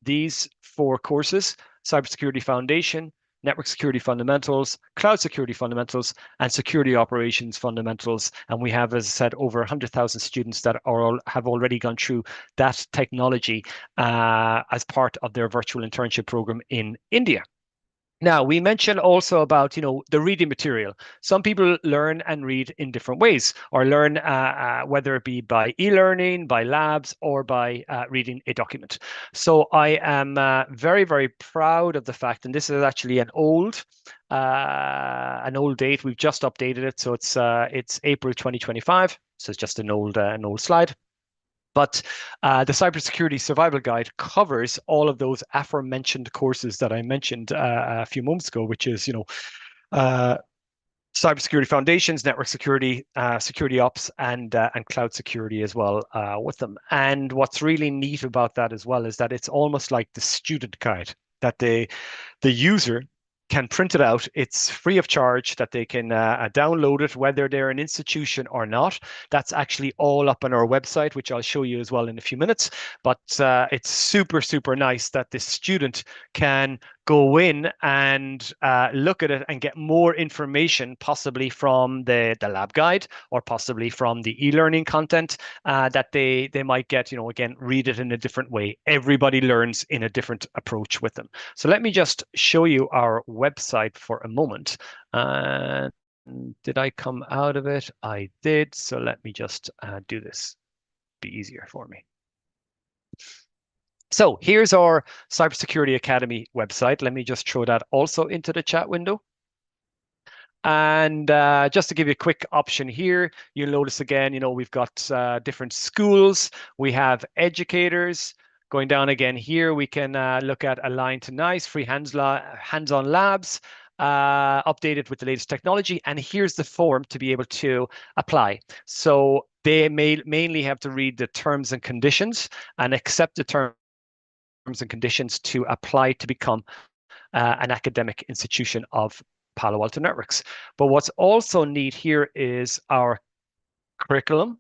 these 4 courses: Cybersecurity Foundation, Network Security Fundamentals, Cloud Security Fundamentals, and Security Operations Fundamentals. And we have, as I said, over 100,000 students that have already gone through that technology as part of their virtual internship program in India. Now, we mentioned also about, the reading material. Some people learn and read in different ways, or learn whether it be by e-learning, by labs, or by reading a document. So I am very, very proud of the fact, and this is actually an old date. We've just updated it, so it's April 2025. So it's just an old slide. But the Cybersecurity Survival Guide covers all of those aforementioned courses that I mentioned a few moments ago, which is, Cybersecurity Foundations, Network Security, Security Ops, and Cloud Security as well with them. And what's really neat about that as well is that it's almost like the student guide, that the user can print it out. It's free of charge, that they can download it, whether they're an institution or not. That's actually all up on our website, which I'll show you as well in a few minutes. But it's super, super nice that the student can go in and look at it and get more information, possibly from the lab guide, or possibly from the e-learning content that they might get, again, read it in a different way. Everybody learns in a different approach with them. So let me just show you our website for a moment. Did I come out of it? I did. So let me just do this. Be easier for me. So here's our Cybersecurity Academy website. Let me just throw that also into the chat window. And just to give you a quick option here, you'll notice again, we've got different schools. We have educators. Going down again here, we can look at Align to NICE, free hands-on labs, updated with the latest technology. And here's the form to be able to apply. So they mainly have to read the terms and conditions and accept the terms and conditions to apply to become an academic institution of Palo Alto Networks. But what's also neat here is our curriculum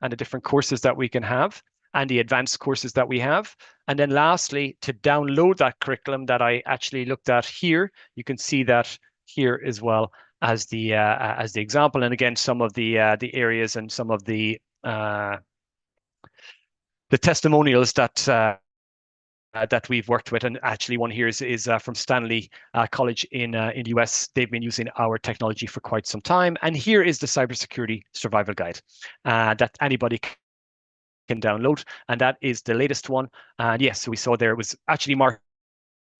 and the different courses that we can have, and the advanced courses that we have. And then lastly, to download that curriculum that I actually looked at here, you can see that here as well as the example. And again, some of the areas and some of the testimonials that we've worked with, and actually one here is from Stanley College in the US. They've been using our technology for quite some time. And here is the Cybersecurity Survival Guide that anybody can download, and that is the latest one. And yes, so we saw there it was actually March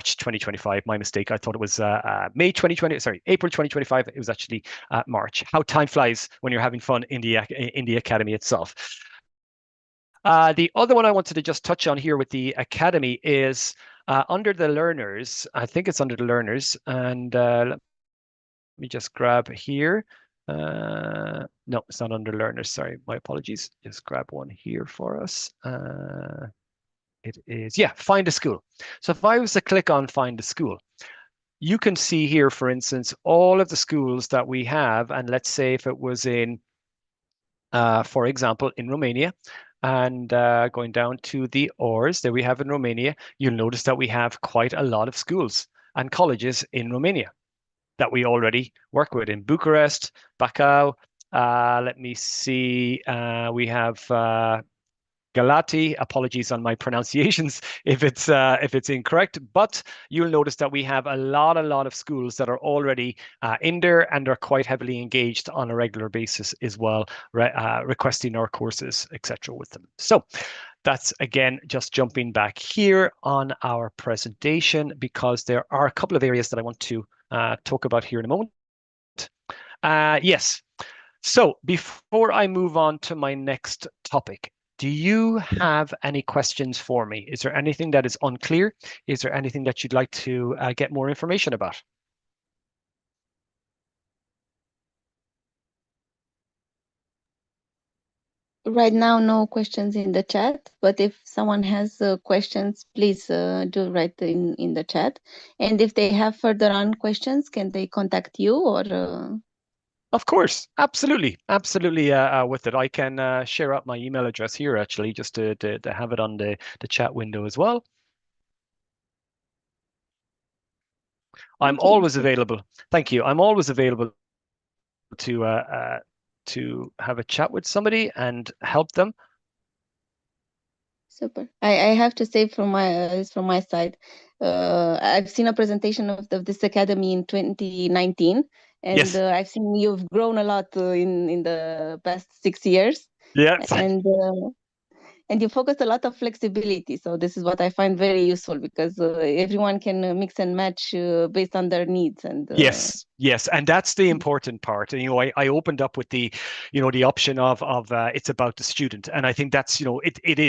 2025. My mistake. I thought it was May 2020. Sorry, April 2025. It was actually March. How time flies when you're having fun in the academy itself. The other one I wanted to just touch on here with the Academy is under the learners. I think it's under the learners. And let me just grab here. No, it's not under learners. Sorry, my apologies. Just grab one here for us. It is, yeah, find a school. So if I was to click on find a school, you can see here, for instance, all of the schools that we have. And let's say if it was in, for example, in Romania, and going down to the AIRS that we have in Romania, you'll notice that we have quite a lot of schools and colleges in Romania that we already work with in Bucharest, Bacău. Let me see. We have Galati. Apologies on my pronunciations if it's incorrect, but you'll notice that we have a lot of schools that are already in there and are quite heavily engaged on a regular basis as well, requesting our courses, etc. with them. So that's, again, just jumping back here on our presentation, because there are a couple of areas that I want to talk about here in a moment. Yes. So before I move on to my next topic, do you have any questions for me? Is there anything that is unclear? Is there anything that you'd like to get more information about? Right now, no questions in the chat, but if someone has questions, please do write in the chat. And if they have further on questions, can they contact you or? Of course, absolutely, absolutely. With it, I can share out my email address here actually, just to have it on the chat window as well. I'm Okay, always super. available. Thank you. I'm always available to have a chat with somebody and help them. Super. I have to say from my side, I've seen a presentation of this academy in 2019, and Yes. I've seen you've grown a lot in the past 6 years, Yeah. and you focus a lot of flexibility. So this is what I find very useful because everyone can mix and match based on their needs. And Yes, yes, and that's the important part. And I opened up with the option of it's about the student, and I think that's it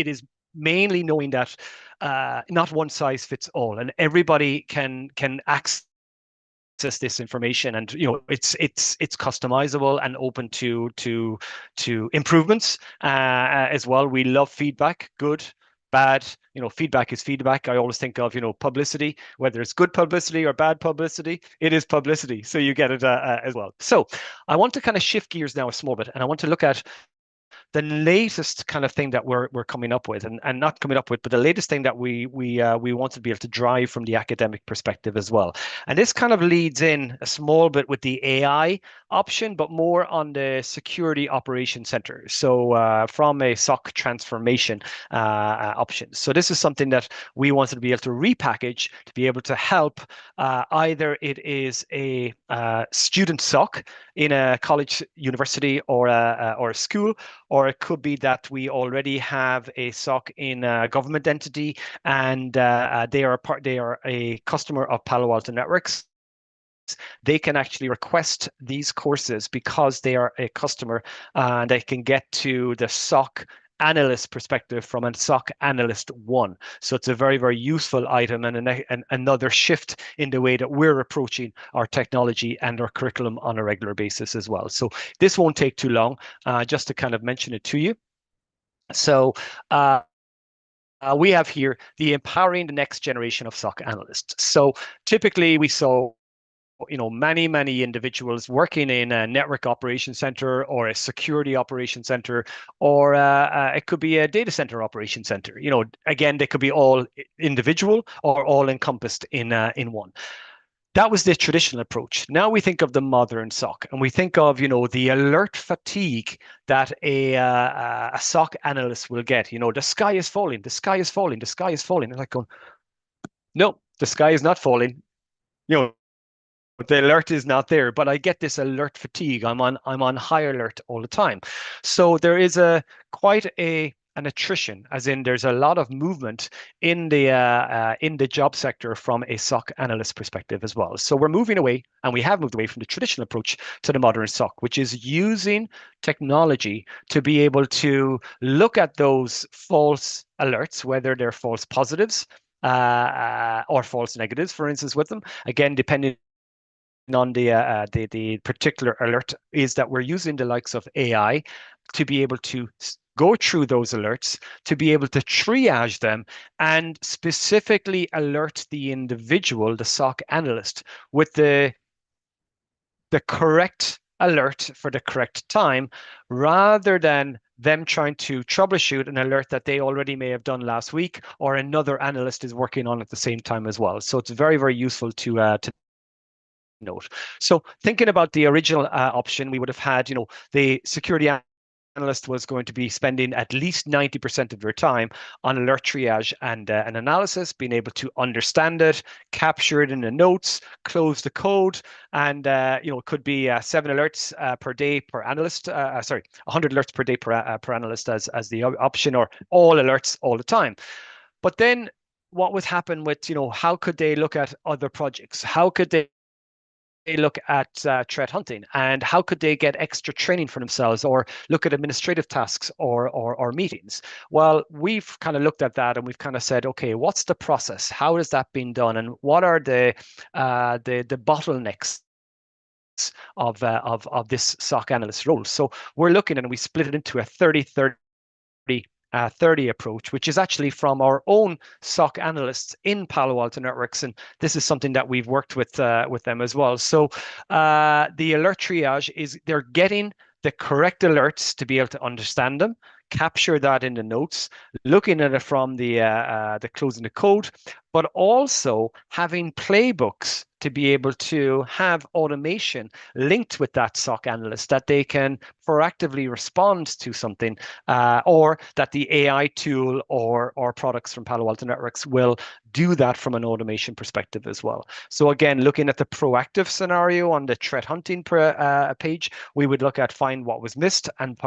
is mainly knowing that not one size fits all, and everybody can access this information, and it's customizable and open to improvements as well. We love feedback, good, bad. Feedback is feedback. I always think of publicity, whether it's good publicity or bad publicity, it is publicity, so you get it as well. So I want to kind of shift gears now a small bit, and I want to look at the latest kind of thing that we're coming up with, and not coming up with, but the latest thing that we want to be able to drive from the academic perspective as well. And this kind of leads in a small bit with the AI option, but more on the security operation center. So from a SOC transformation option. So this is something that we wanted to be able to repackage to be able to help either it is a student SOC in a college, university, or a school, or it could be that we already have a SOC in a government entity, and they are a customer of Palo Alto Networks. They can actually request these courses because they are a customer, and they can get to the SOC analyst perspective from a SOC analyst one. So it's a very, very useful item, and another shift in the way that we're approaching our technology and our curriculum on a regular basis as well. So this won't take too long, just to kind of mention it to you. So we have here the empowering the next generation of SOC analysts. So typically we saw many individuals working in a network operation center or a security operation center, or it could be a data center operation center. Again, they could be all individual or all encompassed in one. That was the traditional approach. Now we think of the modern SOC, and we think of the alert fatigue that a SOC analyst will get. The sky is falling, the sky is falling, the sky is falling. They're like going, no, the sky is not falling. The alert is not there, but I get this alert fatigue. I'm on high alert all the time. So there is quite an attrition, as in there's a lot of movement in the job sector from a SOC analyst perspective as well. So we're moving away, and we have moved away from the traditional approach to the modern SOC, which is using technology to be able to look at those false alerts, whether they're false positives or false negatives, for instance, with them. Again, depending on the particular alert, is that we're using the likes of AI to be able to go through those alerts, to be able to triage them, and specifically alert the individual, the SOC analyst, with the correct alert for the correct time, rather than them trying to troubleshoot an alert that they already may have done last week, or another analyst is working on at the same time as well. So it's very, very useful to note. So thinking about the original option, we would have had, the security analyst was going to be spending at least 90% of their time on alert triage and analysis, being able to understand it, capture it in the notes, close the code, and it could be 7 alerts per day per analyst. 100 alerts per day per analyst as the option, or all alerts all the time. But then what would happen with, how could they look at other projects? How could they look at threat hunting, and how could they get extra training for themselves, or look at administrative tasks or meetings? Well, we've kind of looked at that, and we've kind of said, okay, what's the process? How is that being done, and what are the bottlenecks of this SOC analyst role. So we're looking, and we split it into a 30-30 30 approach, which is actually from our own SOC analysts in Palo Alto Networks, and this is something that we've worked with them as well. So the alert triage is they're getting the correct alerts to be able to understand them, capture that in the notes, looking at it from the closing the code, but also having playbooks to be able to have automation linked with that SOC analyst that they can proactively respond to something, or that the AI tool or products from Palo Alto Networks will do that from an automation perspective as well. So again, looking at the proactive scenario on the threat hunting page, we would look at find what was missed and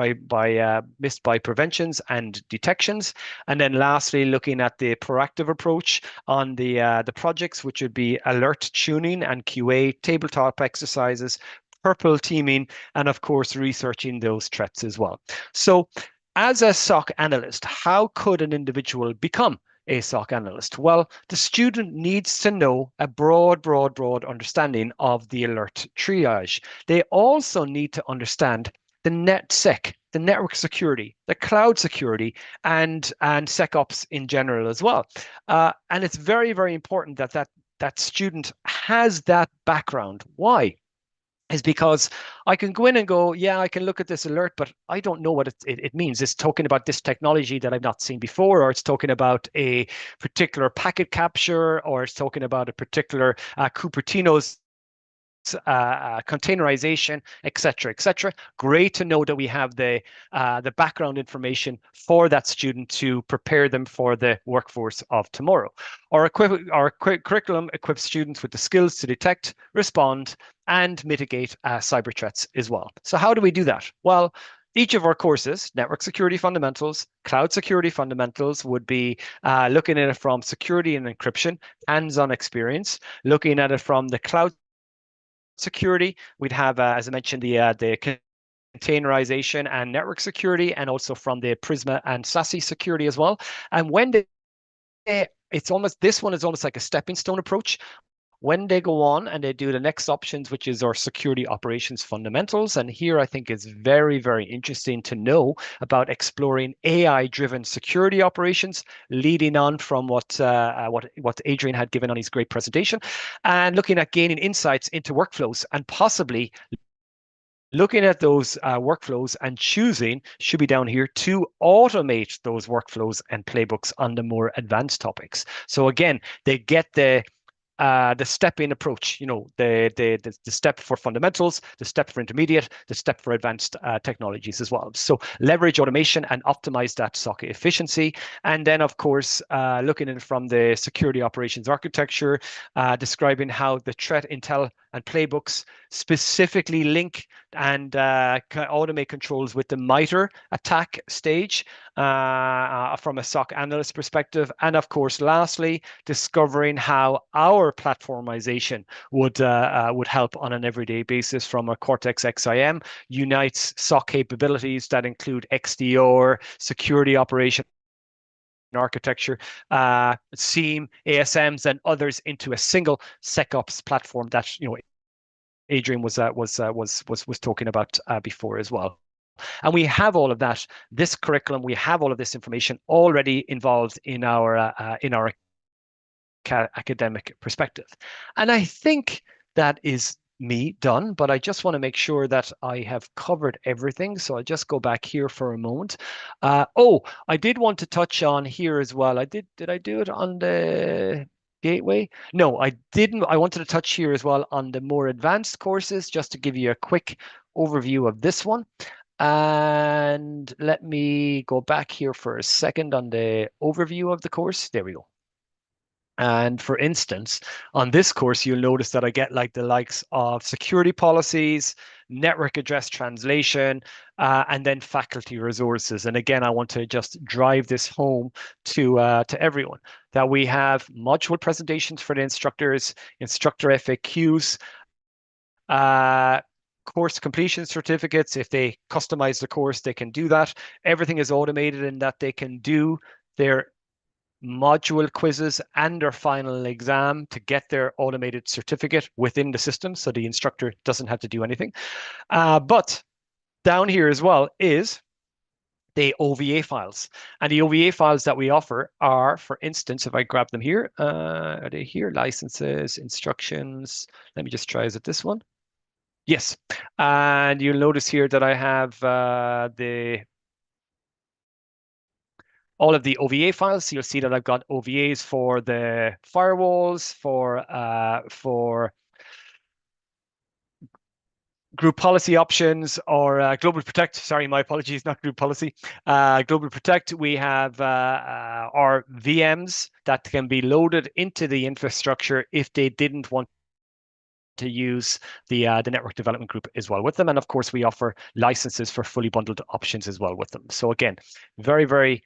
missed by preventions and detections. And then lastly, looking at the proactive approach on the projects, which would be alert tuning and QA, tabletop exercises, purple teaming, and of course, researching those threats as well. So as a SOC analyst, how could an individual become a SOC analyst? Well, the student needs to know a broad understanding of the alert triage. They also need to understand the NetSec, the network security, the cloud security, and SecOps in general as well. And it's very important that student has that background. Why? Is because I can go in and go, yeah, I can look at this alert, but I don't know what it means. It's talking about this technology that I've not seen before, or it's talking about a particular packet capture, or it's talking about a particular Cupertino's containerization, etc. Great to know that we have the background information for that student to prepare them for the workforce of tomorrow. Our curriculum equips students with the skills to detect, respond, and mitigate cyber threats as well. So how do we do that? Well, each of our courses, Network Security Fundamentals, Cloud Security Fundamentals, would be looking at it from security and encryption, hands-on experience, looking at it from the cloud security. We'd have, as I mentioned, the containerization and network security, and also from the Prisma and SASE security as well. And when this one is almost like a stepping stone approach. When they go on and they do the next options, which is our security operations fundamentals. And here I think it's very interesting to know about exploring AI-driven security operations, leading on from what Adrian had given on his great presentation, and looking at gaining insights into workflows and possibly looking at those workflows and choosing, should be down here, to automate those workflows and playbooks on the more advanced topics. So again, they get the step-in approach, the step for fundamentals, the step for intermediate, the step for advanced technologies as well. So leverage automation and optimize that SOC efficiency. And then, of course, looking at it from the security operations architecture, describing how the threat intel and playbooks specifically link and automate controls with the MITRE attack stage from a SOC analyst perspective. And of course, lastly, discovering how our platformization would help on an everyday basis from a Cortex XIM, unites SOC capabilities that include XDR, security operation architecture, SIEM, ASMs, and others into a single SecOps platform that Adrian was talking about before as well. And we have all of that. This curriculum, we have all of this information already involved in our academic perspective. And I think that is me done, but I just want to make sure that I have covered everything. So I'll just go back here for a moment. I did want to touch on here as well. Did I do it on the gateway? No, I didn't. I wanted to touch here as well on the more advanced courses, just to give you a quick overview of this one. And let me go back here for a second on the overview of the course. There we go. And for instance, on this course, you'll notice that I get like the likes of security policies, network address translation, and then faculty resources. And again, I want to just drive this home to everyone that we have module presentations for the instructors, instructor FAQs, course completion certificates. If they customize the course, they can do that. Everything is automated in that they can do their module quizzes and their final exam to get their automated certificate within the system, so the instructor doesn't have to do anything. But down here as well is the OVA files. And the OVA files that we offer are, for instance, if I grab them here, are they here? Licenses, instructions. Let me just try, is it this one? Yes. And you'll notice here that I have all of the OVA files. So you'll see that I've got OVAs for the firewalls, for group policy options, or Global Protect. Sorry, my apologies, not group policy. Global Protect, we have our VMs that can be loaded into the infrastructure if they didn't want to use the network development group as well with them. And of course, we offer licenses for fully bundled options as well with them. So again, very, very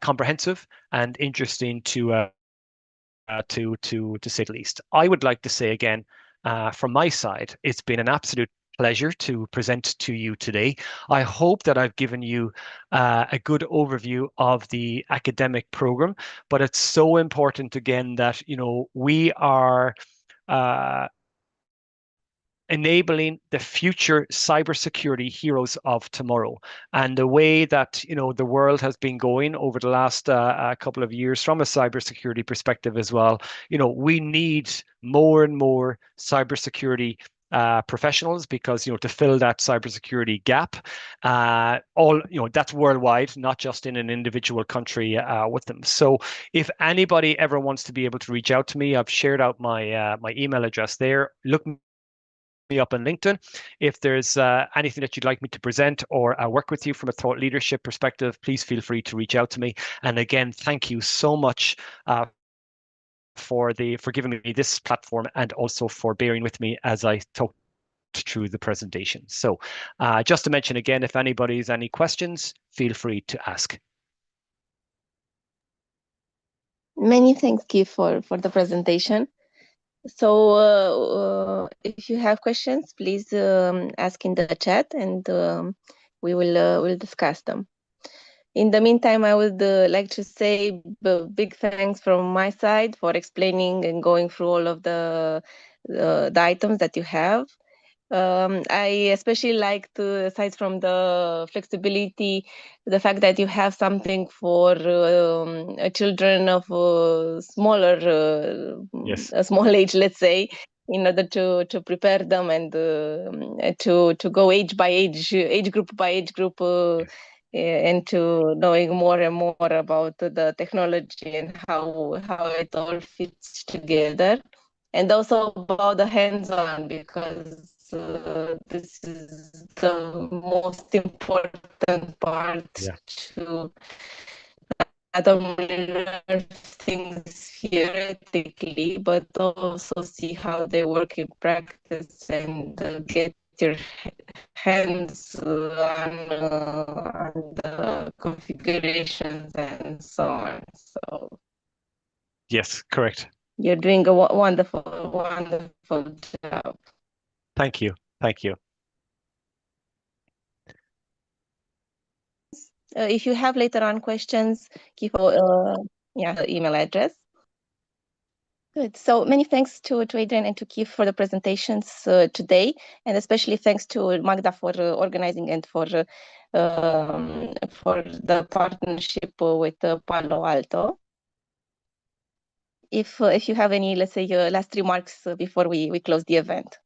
comprehensive and interesting to say the least. I would like to say again, from my side, it's been an absolute pleasure to present to you today. I hope that I've given you a good overview of the academic program, but it's so important again that, you know, we are enabling the future cybersecurity heroes of tomorrow. And the way that, you know, the world has been going over the last couple of years from a cybersecurity perspective as well, you know, we need more and more cybersecurity professionals, because, you know, to fill that cybersecurity gap, that's worldwide, not just in an individual country with them. So if anybody ever wants to be able to reach out to me, I've shared out my my email address there. Look me up on LinkedIn. If there's anything that you'd like me to present or work with you from a thought leadership perspective, please feel free to reach out to me. And again, thank you so much for giving me this platform, and also for bearing with me as I talked through the presentation. So just to mention again, if anybody's any questions, feel free to ask. Many thanks, Keith, for the presentation. So if you have questions, please ask in the chat, and we will discuss them. In the meantime, I would like to say big thanks from my side for explaining and going through all of the items that you have. I especially liked, aside from the flexibility, the fact that you have something for children of smaller, Yes. a small age, let's say, in order to prepare them, and to go age by age group by age group, and to knowing more and more about the technology and how it all fits together. And also about the hands-on, because this is the most important part, to not only learn things theoretically, but also see how they work in practice, and get your hands on the configurations and so on. So Yes, correct. you're doing a wonderful job. Thank you. Thank you. If you have later on questions, keep the email address. Good. So many thanks to Adrian and to Keith for the presentations today, and especially thanks to Magda for organizing, and for the partnership with Palo Alto. If you have any, let's say, last remarks before we close the event.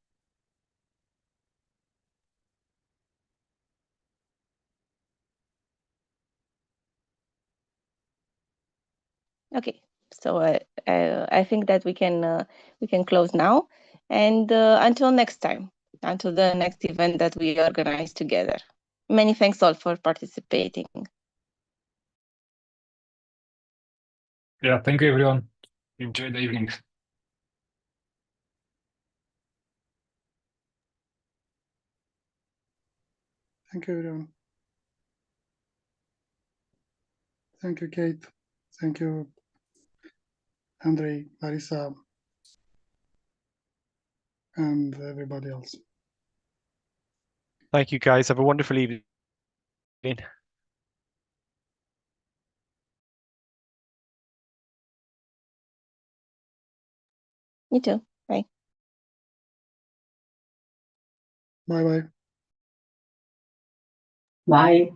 Okay, so I think that we can close now, and until next time, until the next event that we organize together. Many thanks all for participating. Yeah, thank you, everyone. Enjoy the evening. Thank you, everyone. Thank you, Kate. Thank you, Andrei, Larissa, and everybody else. Thank you, guys. Have a wonderful evening. You too. Bye. Bye-bye. Bye.